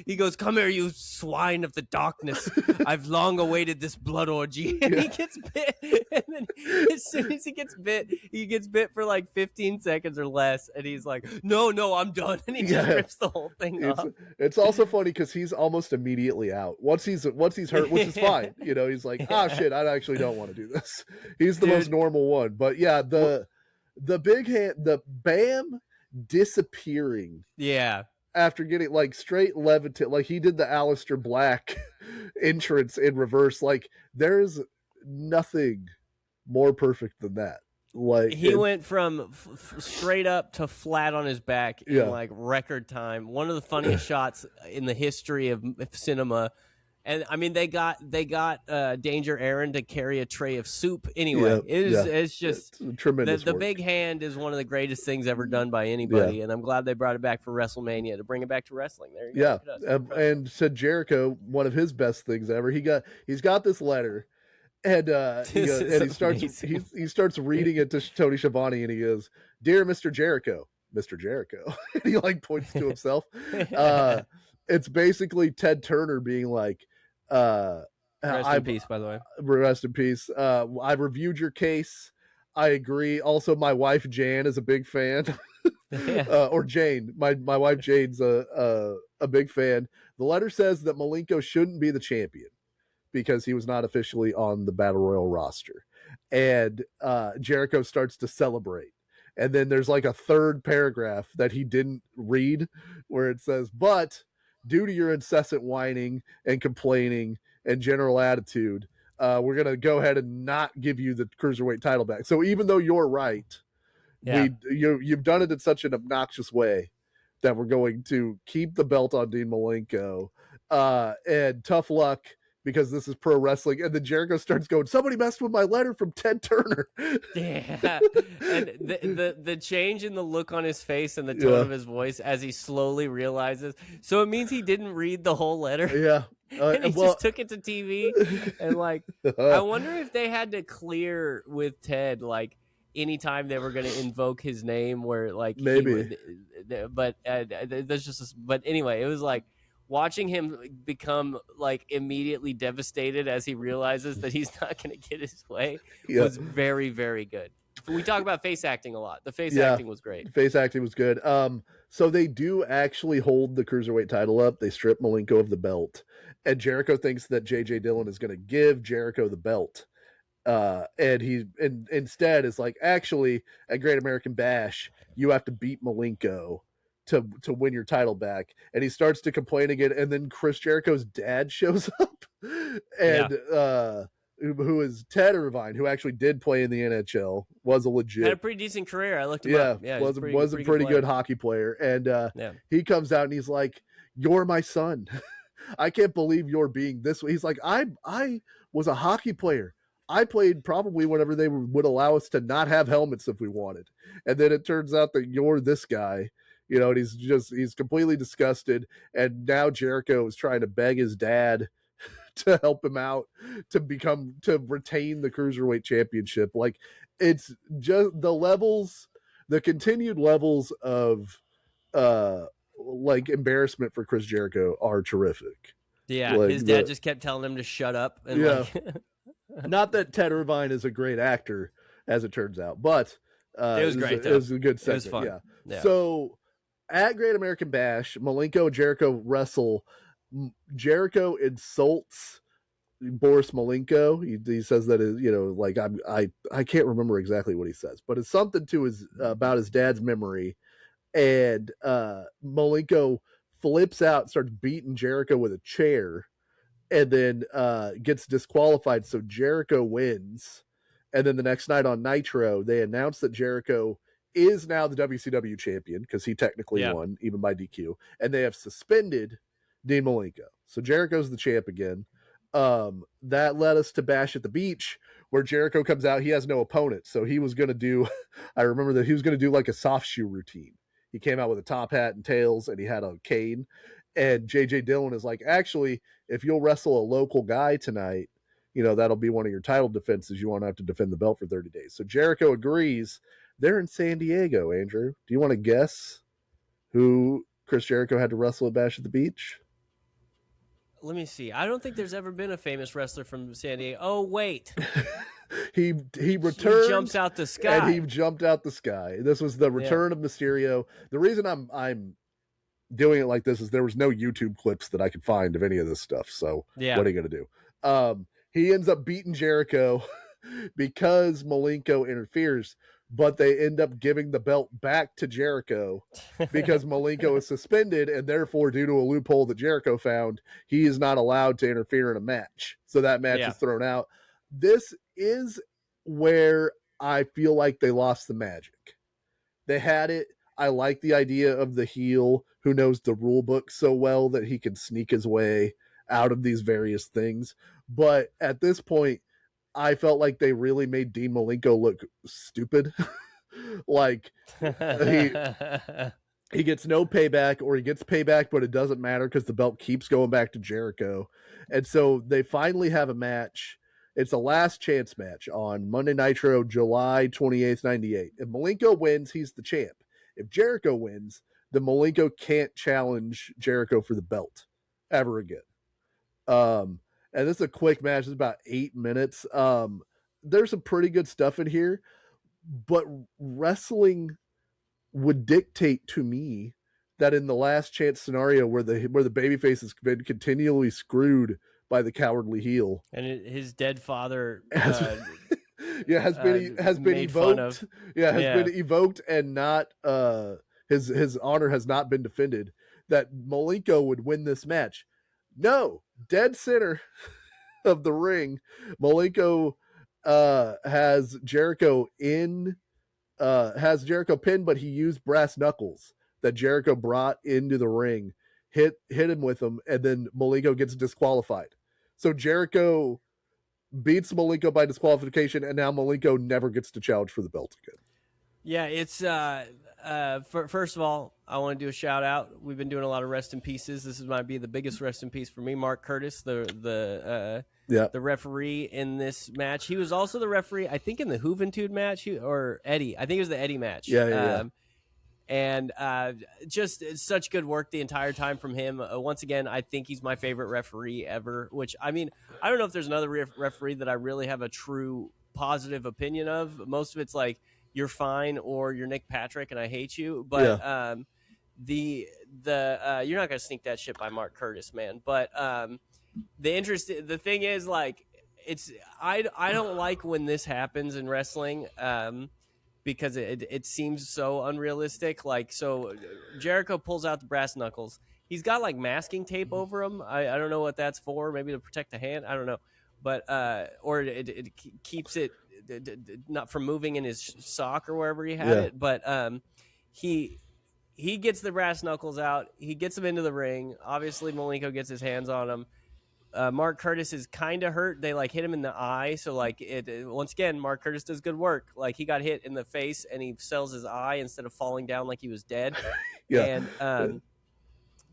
he goes, "Come here, you swine of the darkness. I've long awaited this blood orgy." And he gets bit. And then as soon as he gets bit for like 15 seconds or less. And he's like, no, I'm done. And he just rips the whole thing off. It's also funny because he's almost immediately out. Once he's hurt, which is fine. He's like, shit, I actually don't want to do this. He's the most normal one. But yeah, the Big Hand, the Bam disappearing. Yeah. After getting like straight levitate, like he did the Aleister Black entrance in reverse. Like, there's nothing more perfect than that. Like, he went from straight up to flat on his back in like record time. One of the funniest shots in the history of cinema. And I mean, they got Danger Aaron to carry a tray of soup. Anyway, it's just it's tremendous. The Big Hand is one of the greatest things ever done by anybody, and I'm glad they brought it back for WrestleMania to bring it back to wrestling. There you go. And said Jericho, one of his best things ever. He's got this letter, and he starts reading it to Tony Schiavone, and he goes, "Dear Mr. Jericho, Mr. Jericho," and he like points to himself. It's basically Ted Turner being like, rest in peace, by the way. Rest in peace. I've reviewed your case. I agree. Also, my wife Jan is a big fan. Or Jane. My wife Jane's a big fan. The letter says that Malenko shouldn't be the champion because he was not officially on the Battle Royal roster. And Jericho starts to celebrate. And then there's like a third paragraph that he didn't read where it says, "But due to your incessant whining and complaining and general attitude, we're going to go ahead and not give you the Cruiserweight title back. So even though you're right, you've done it in such an obnoxious way that we're going to keep the belt on Dean Malenko. And tough luck because this is pro wrestling. And then Jericho starts going, somebody messed with my letter from Ted Turner. Yeah, and the change in the look on his face and the tone of his voice as he slowly realizes. So it means he didn't read the whole letter. Yeah, and he just took it to TV. And like, I wonder if they had to clear with Ted, like, anytime they were going to invoke his name, where like maybe. But there's just. But anyway, it was like, watching him become like immediately devastated as he realizes that he's not going to get his way was very, very good. We talk about face acting a lot. The face acting was great. Face acting was good. So they do actually hold the cruiserweight title up. They strip Malenko of the belt, and Jericho thinks that J.J. Dillon is going to give Jericho the belt. And he instead is like, actually, at Great American Bash, you have to beat Malenko to win your title back. And he starts to complain again, and then Chris Jericho's dad shows up, and who is Ted Irvine, who actually did play in the NHL, was a legit, had a pretty decent career. I looked him up. Yeah, was a pretty good hockey player. And he comes out and he's like, "You're my son. I can't believe you're being this way." He's like, I was a hockey player. I played probably whenever they would allow us to not have helmets if we wanted. And then it turns out that you're this guy, you know, and he's completely disgusted. And now Jericho is trying to beg his dad to help him out to retain the Cruiserweight Championship. Like, it's just the continued levels of like embarrassment for Chris Jericho are terrific. Yeah, like, his dad just kept telling him to shut up. And like... Not that Ted Irvine is a great actor, as it turns out, but it was great. It was a good segment. It was fun. Yeah. So at Great American Bash, Malenko and Jericho wrestle. Jericho insults Boris Malenko. He says that, you know, like, I can't remember exactly what he says, but it's something to his about his dad's memory. And Malenko flips out, starts beating Jericho with a chair, and then gets disqualified. So Jericho wins. And then the next night on Nitro, they announce that Jericho is now the WCW champion, because he technically won, even by DQ. And they have suspended Dean Malenko. So Jericho's the champ again. That led us to Bash at the Beach, where Jericho comes out. He has no opponent. So he was going to do, I remember that he was going to do like a soft shoe routine. He came out with a top hat and tails, and he had a cane. And J.J. Dillon is like, actually, if you'll wrestle a local guy tonight, you know, that'll be one of your title defenses. You won't have to defend the belt for 30 days. So Jericho agrees. They're in San Diego, Andrew. Do you want to guess who Chris Jericho had to wrestle at Bash at the Beach? Let me see. I don't think there's ever been a famous wrestler from San Diego. Oh, wait. He returned. He jumps out the sky. And he jumped out the sky. This was the return of Mysterio. The reason I'm doing it like this is there was no YouTube clips that I could find of any of this stuff. So what are you going to do? He ends up beating Jericho because Malenko interferes, but they end up giving the belt back to Jericho because Malenko is suspended, and therefore, due to a loophole that Jericho found, he is not allowed to interfere in a match. So that match is thrown out. This is where I feel like they lost the magic. They had it. I like the idea of the heel who knows the rule book so well that he can sneak his way out of these various things. But at this point, I felt like they really made Dean Malenko look stupid. Like, he gets no payback, or he gets payback, but it doesn't matter because the belt keeps going back to Jericho. And so they finally have a match. It's a last chance match on Monday Nitro, July 28th, 98. If Malenko wins, he's the champ. If Jericho wins, then Malenko can't challenge Jericho for the belt ever again. And this is a quick match. It's about 8 minutes. There's some pretty good stuff in here, but wrestling would dictate to me that in the last chance scenario where the babyface has been continually screwed by the cowardly heel, and his dead father has been evoked. Been evoked, and not his honor has not been defended. That Malenko would win this match. No, dead center of the ring, Malenko has Jericho pinned, but he used brass knuckles that Jericho brought into the ring, hit him with them, and then Malenko gets disqualified. So Jericho beats Malenko by disqualification, and now Malenko never gets to challenge for the belt again. Yeah, it's first of all, I want to do a shout out. We've been doing a lot of rest in pieces. This might be the biggest rest in peace for me. Mark Curtis, the referee in this match. He was also the referee, I think, in the Juventud match, or Eddie. I think it was the Eddie match. Yeah. And just such good work the entire time from him. Once again, I think he's my favorite referee ever, which, I mean, I don't know if there's another referee that I really have a true positive opinion of. Most of it's like, you're fine, or you're Nick Patrick and I hate you. But you're not going to sneak that shit by Mark Curtis, man. But the thing is, like, I don't like when this happens in wrestling. Because it seems so unrealistic. Like, so Jericho pulls out the brass knuckles. He's got like masking tape over him. I don't know what that's for. Maybe to protect the hand. I don't know. But or it keeps it not from moving in his sock or wherever he had it. But he gets the brass knuckles out. He gets them into the ring. Obviously, Malenko gets his hands on him. Mark Curtis is kind of hurt. They like hit him in the eye. So like once again, Mark Curtis does good work. Like, he got hit in the face and he sells his eye instead of falling down like he was dead. And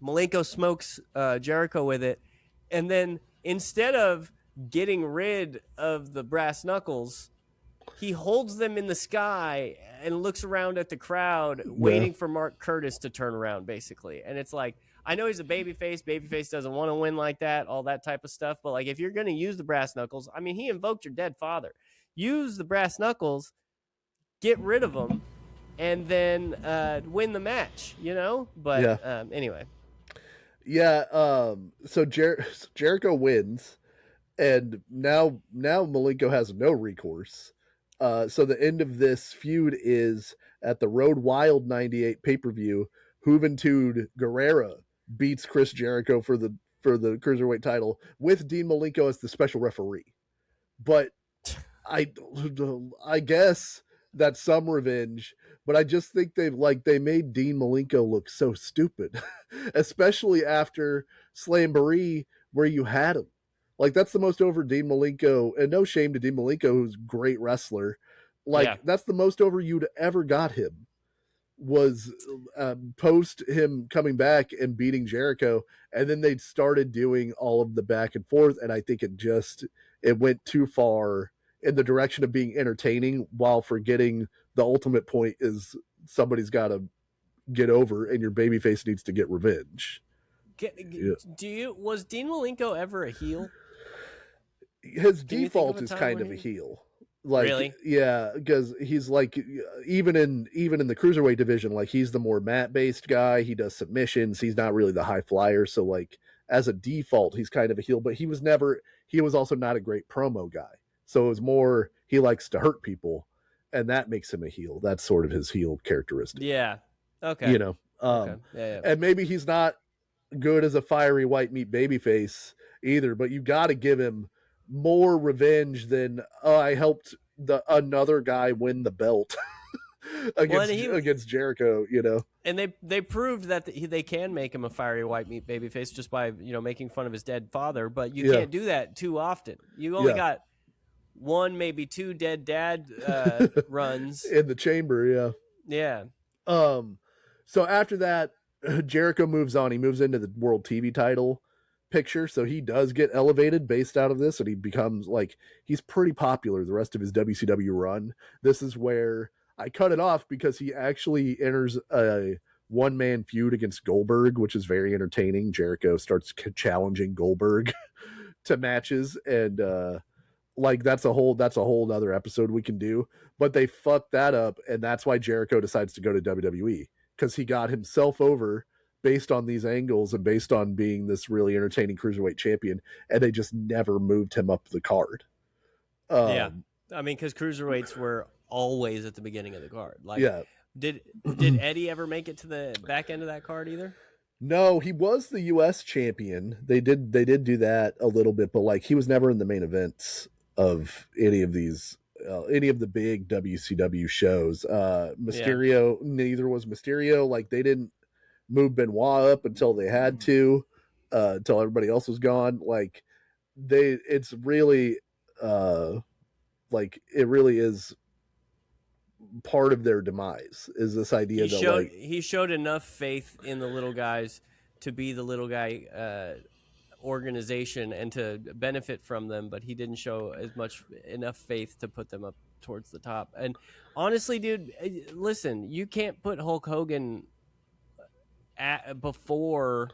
Malenko smokes Jericho with it. And then instead of getting rid of the brass knuckles, he holds them in the sky and looks around at the crowd waiting for Mark Curtis to turn around, basically. And it's like, I know he's a babyface. Babyface doesn't want to win like that, all that type of stuff. But like, if you're going to use the brass knuckles, I mean, he invoked your dead father. Use the brass knuckles, get rid of them, and then win the match, you know? But anyway. Yeah. So Jericho wins, and now Malenko has no recourse. So the end of this feud is at the Road Wild 98 pay-per-view. Juventud Guerrera beats Chris Jericho for the Cruiserweight title with Dean Malenko as the special referee. But I guess that's some revenge, but I just think they made Dean Malenko look so stupid, especially after Slamboree, where you had him. Like, that's the most over Dean Malenko, and no shame to Dean Malenko, who's a great wrestler. Like, that's the most over you'd ever got him, was post him coming back and beating Jericho. And then they started doing all of the back and forth, and I think it went too far in the direction of being entertaining while forgetting the ultimate point is somebody's got to get over, and your babyface needs to get revenge. Was Dean Malenko ever a heel? His default is kind of a heel. Like, really? Yeah, because he's like, even in the cruiserweight division, like, he's the more mat based guy. He does submissions. He's not really the high flyer. So like, as a default, he's kind of a heel. But he was also not a great promo guy. So it was more, he likes to hurt people, and that makes him a heel. That's sort of his heel characteristic. Yeah. Okay. You know. Okay. Yeah. And maybe he's not good as a fiery white meat babyface either. But you got to give him more revenge than I helped another guy win the belt against Jericho, you know. And they proved that they can make him a fiery white meat babyface just by, you know, making fun of his dead father, but you can't do that too often. You only got one, maybe two dead dad runs in the chamber. Yeah. So after that, Jericho moves on. He moves into the World TV title picture, so he does get elevated based out of this, and he becomes, like, he's pretty popular the rest of his WCW run. This is where I cut it off, because he actually enters a one-man feud against Goldberg, which is very entertaining. Jericho starts challenging Goldberg to matches, and like, that's a whole other episode we can do, but they fucked that up, and that's why Jericho decides to go to WWE, because he got himself over based on these angles and based on being this really entertaining cruiserweight champion, and they just never moved him up the card. I mean, because cruiserweights were always at the beginning of the card. Like, did Eddie ever make it to the back end of that card either? No, he was the U.S. champion. They did do that a little bit, but like, he was never in the main events of any of these, any of the big WCW shows. Mysterio, neither was Mysterio. Like, they didn't move Benoit up until they had to, until everybody else was gone. Like, it's really like it really is part of their demise is this idea that like he showed enough faith in the little guys to be the little guy organization and to benefit from them, but he didn't show enough faith to put them up towards the top. And honestly, dude, listen, you can't put Hulk Hogan before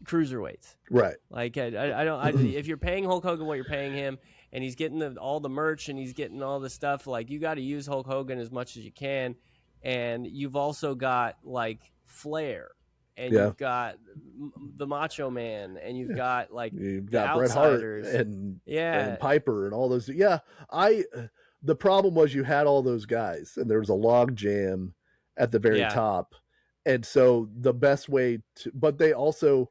cruiserweights. right. Like I don't. If you're paying Hulk Hogan what you're paying him, and he's getting all the merch and he's getting all the stuff, like you got to use Hulk Hogan as much as you can. And you've also got like Flair, and Yeah. you've got the Macho Man, and you've got like You've the got Bret Hart Outsiders and Piper and all those. Yeah, the problem was you had all those guys, and there was a log jam at the very top, and so the best way to, but they also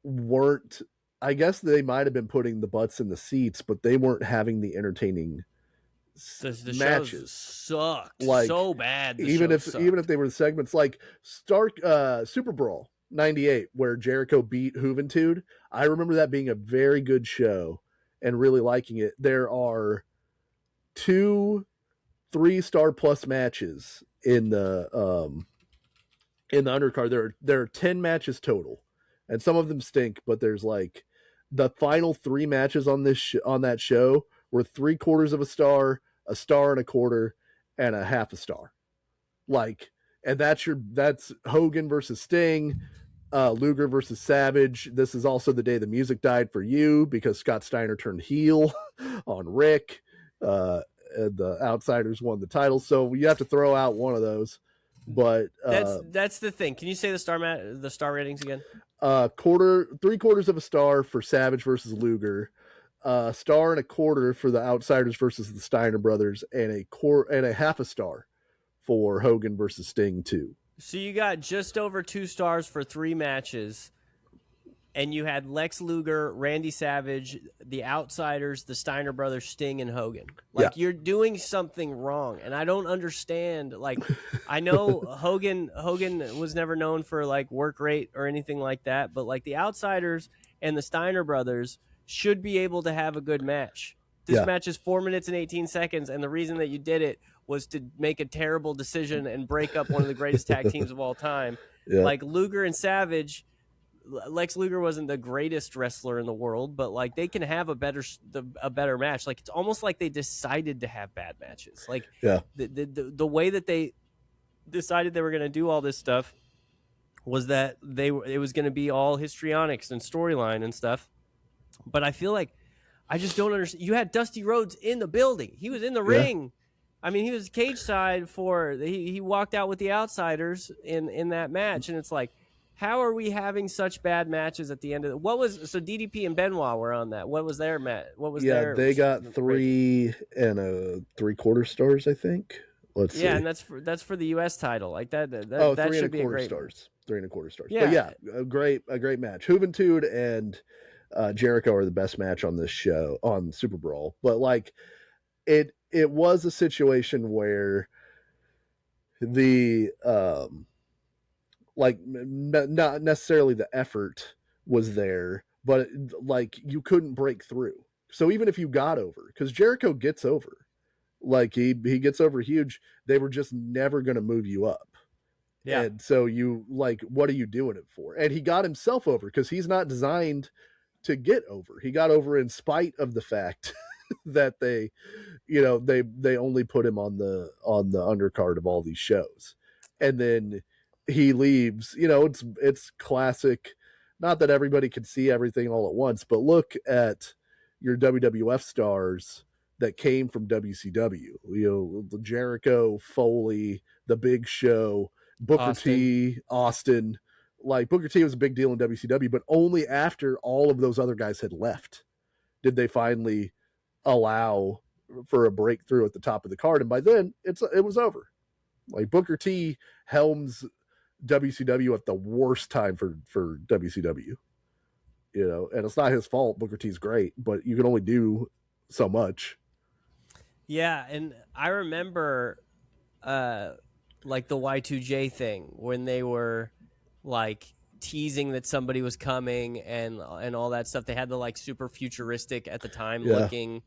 weren't. I guess they might have been putting the butts in the seats, but they weren't having the entertaining the matches. Sucked like so bad. Even if they were segments like Super Brawl '98, where Jericho beat Juventud, I remember that being a very good show and really liking it. There are 2 3-star plus matches in the undercard. There are 10 matches total, and some of them stink, but there's like the final 3 matches on this on that show were 3/4 of a star, a star and a quarter, and a half a star. Like, and that's Hogan versus Sting, Luger versus Savage. This is also the day the music died for you because Scott Steiner turned heel on Rick. And the Outsiders won the title, so you have to throw out one of those. But that's the thing. Can you say the star ratings again? 3/4 of a star for Savage versus Luger, star and a quarter for the Outsiders versus the Steiner brothers, and a half a star for Hogan versus Sting 2. So you got just over 2 stars for 3 matches, and you had Lex Luger, Randy Savage, the Outsiders, the Steiner brothers, Sting, and Hogan. Like, you're doing something wrong, and I don't understand. Like, I know Hogan was never known for like work rate or anything like that, but like the Outsiders and the Steiner brothers should be able to have a good match. This match is 4 minutes and 18 seconds, and the reason that you did it was to make a terrible decision and break up one of the greatest tag teams of all time. Like Luger and Savage. Lex Luger wasn't the greatest wrestler in the world, but like they can have a better match. Like it's almost like they decided to have bad matches. Like the way that they decided they were going to do all this stuff was that it was going to be all histrionics and storyline and stuff. But I feel like I just don't understand. You had Dusty Rhodes in the building. He was in the ring. I mean, he was cage side he walked out with the Outsiders in that match, and it's like, how are we having such bad matches at the end of so DDP and Benoit were on that. What was their match? What was their? They got 3 and a 3/4 stars, I think. Let's see. And that's for the US title. Like that should be a great stars. 3 1/4 stars. Yeah. But yeah, a great match. Juventud and Jericho are the best match on this show on Super Brawl. But like it was a situation where the like not necessarily the effort was there, but like you couldn't break through. So even if you got over, because Jericho gets over, like he gets over huge, they were just never going to move you up. And so you like, what are you doing it for? And he got himself over because he's not designed to get over. He got over in spite of the fact that they only put him on the undercard of all these shows. And then he leaves. It's classic. Not that everybody can see everything all at once, but look at your WWF stars that came from WCW. Jericho, Foley, The Big Show, Booker T, Austin. Like Booker T was a big deal in WCW, but only after all of those other guys had left did they finally allow for a breakthrough at the top of the card. And by then it was over. Like Booker T helms WCW at the worst time for WCW, and it's not his fault. Booker T's great, but you can only do so much. Yeah, and I remember like the Y2J thing when they were like teasing that somebody was coming and all that stuff. They had the like super futuristic at the time Yeah. looking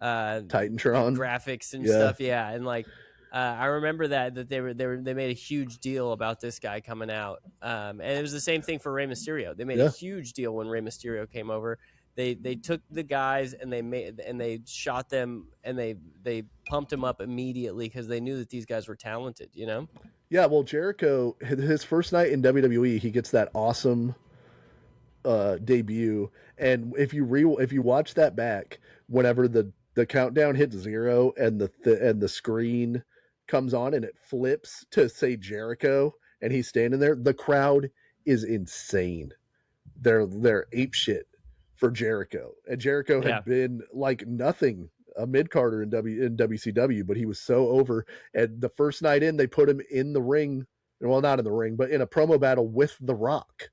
Titantron graphics and Yeah. stuff. Yeah, and like I remember that they made a huge deal about this guy coming out. And it was the same thing for Rey Mysterio. They made a Yeah. huge deal when Rey Mysterio came over. They took the guys and they shot them and they pumped them up immediately because they knew that these guys were talented, you know? Yeah, well, Jericho, his first night in WWE, he gets that awesome debut, and if you watch that back, whenever the countdown hits 0 and the screen comes on and it flips to say Jericho and he's standing there, the crowd is insane. They're ape shit for Jericho, and Jericho had been like nothing, a mid-carder in WCW, but he was so over. And the first night in, they put him in the ring, well, not in the ring, but in a promo battle with The Rock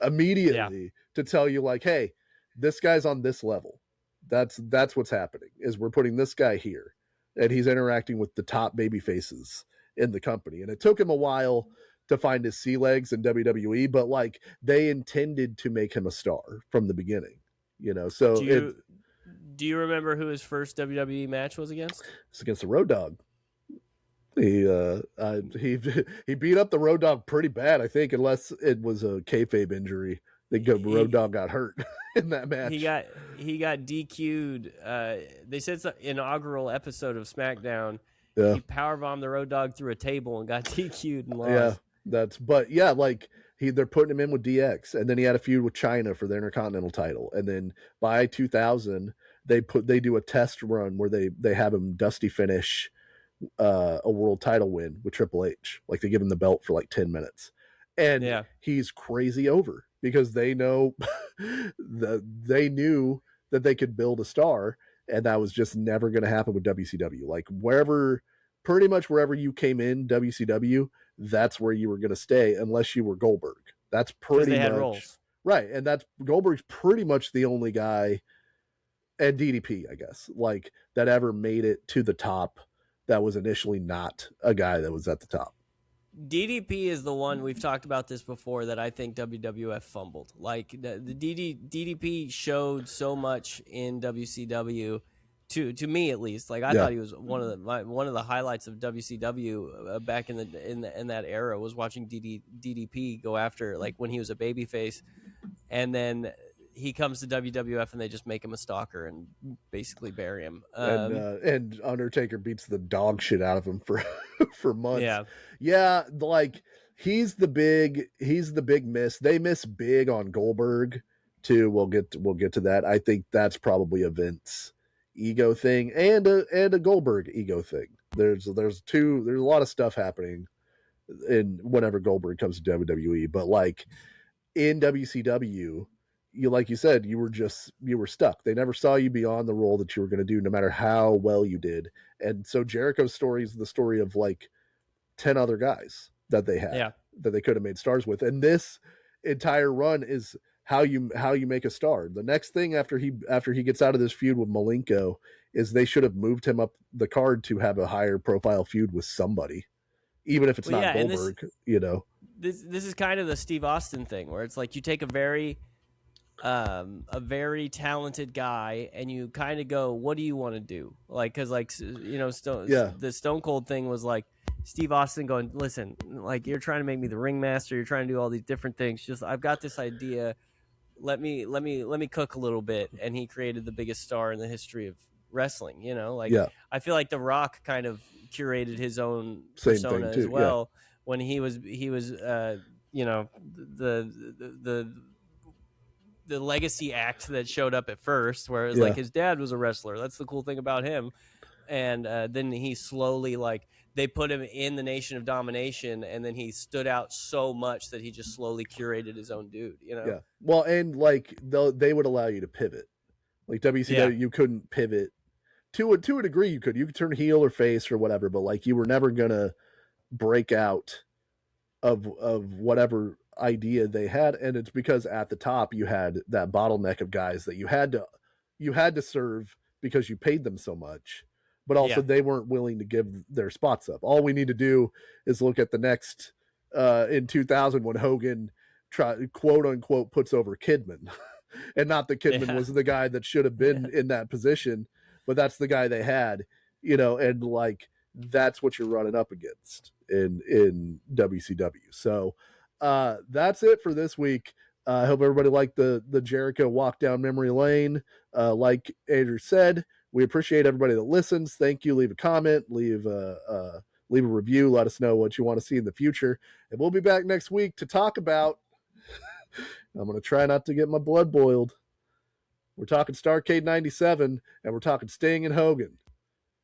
immediately to tell you like, hey, this guy's on this level. That's what's happening, is we're putting this guy here and he's interacting with the top baby faces in the company. And it took him a while to find his sea legs in WWE, but like they intended to make him a star from the beginning, you know. So do you remember who his first WWE match was against? It's against the Road Dogg. He beat up the Road Dogg pretty bad, I think, unless it was a kayfabe injury. The Road Dogg got hurt in that match. He got DQ'd. They said it's an inaugural episode of SmackDown. Yeah. He powerbombed the Road Dogg through a table and got DQ'd and lost. Yeah, like they're putting him in with DX, and then he had a feud with China for the Intercontinental title, and then by 2000 they do a test run where they have him Dusty finish a world title win with Triple H. Like they give him the belt for like 10 minutes, and he's crazy over because they know they knew that they could build a star, and that was just never going to happen with WCW. Like pretty much wherever you came in WCW, that's where you were going to stay unless you were Goldberg. That's pretty much roles. Right. And that's Goldberg's pretty much the only guy, and DDP, I guess, like that ever made it to the top that was initially not a guy that was at the top. DDP is the one, we've talked about this before, that I think WWF fumbled. Like the DDP showed so much in WCW, to me at least. Like I thought he was one of the highlights of WCW back in that era was watching DDP go after, like when he was a babyface, and then he comes to WWF and they just make him a stalker and basically bury him. And Undertaker beats the dog shit out of him for months. Yeah, like he's the big miss. They miss big on Goldberg too. We'll get to that. I think that's probably a Vince ego thing and a Goldberg ego thing. There's a lot of stuff happening in whenever Goldberg comes to WWE, but like in WCW, like you said, you were stuck. They never saw you beyond the role that you were going to do, no matter how well you did. And so Jericho's story is the story of like 10 other guys that they had that they could have made stars with. And this entire run is how you make a star. The next thing after he gets out of this feud with Malenko is they should have moved him up the card to have a higher profile feud with somebody, even if it's not Goldberg. This is kind of the Steve Austin thing, where it's like you take a very talented guy and you kind of go, what do you want to do? Like, because like the Stone Cold thing was like Steve Austin going, listen, like you're trying to make me the ringmaster, you're trying to do all these different things, just I've got this idea, let me cook a little bit. And he created the biggest star in the history of wrestling. I feel like The Rock kind of curated his own persona as well when he was the legacy act that showed up at first, where it was like his dad was a wrestler. That's the cool thing about him. And then he slowly, like, they put him in the Nation of Domination, and then he stood out so much that he just slowly curated his own dude, Yeah. Well, and like they would allow you to pivot. Like WCW, you couldn't pivot to a degree. You could turn heel or face or whatever, but like you were never gonna break out of whatever idea they had. And it's because at the top you had that bottleneck of guys that you had to serve because you paid them so much, but also they weren't willing to give their spots up. All we need to do is look at the next in 2000 when Hogan quote unquote puts over Kidman. And not that Kidman was the guy that should have been in that position, but that's the guy they had, and like that's what you're running up against in WCW. So that's it for this week. I hope everybody liked the Jericho walk down memory lane. Like Andrew said, we appreciate everybody that listens. Thank you. Leave a comment, leave a review. Let us know what you want to see in the future. And we'll be back next week to talk about, I'm going to try not to get my blood boiled. We're talking Starrcade 97, and we're talking Sting and Hogan.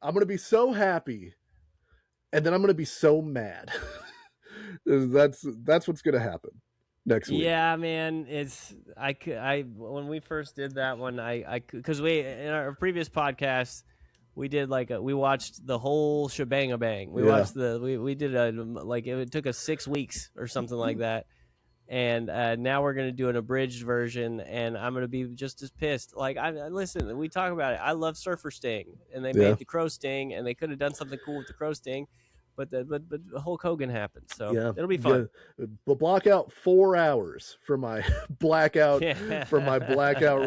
I'm going to be so happy, and then I'm going to be so mad. That's what's going to happen next week. Yeah, man, when we first did that one, because we in our previous podcast we did we watched the whole shebang bang. We watched we did it took us 6 weeks or something like that. And now we're going to do an abridged version, and I'm going to be just as pissed. Listen, we talk about it. I love Surfer Sting, and they made the Crow Sting, and they could have done something cool with the Crow Sting, but Hulk Hogan happened, so it'll be fun. But block out 4 hours for my blackout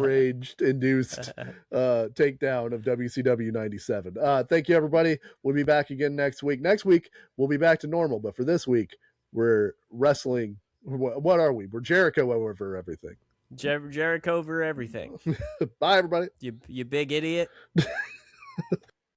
raged induced takedown of WCW 97. Thank you, everybody. We'll be back again next week. Next week we'll be back to normal, but for this week we're wrestling. What are we? We're Jericho over everything. Jericho over everything. Bye, everybody. You big idiot.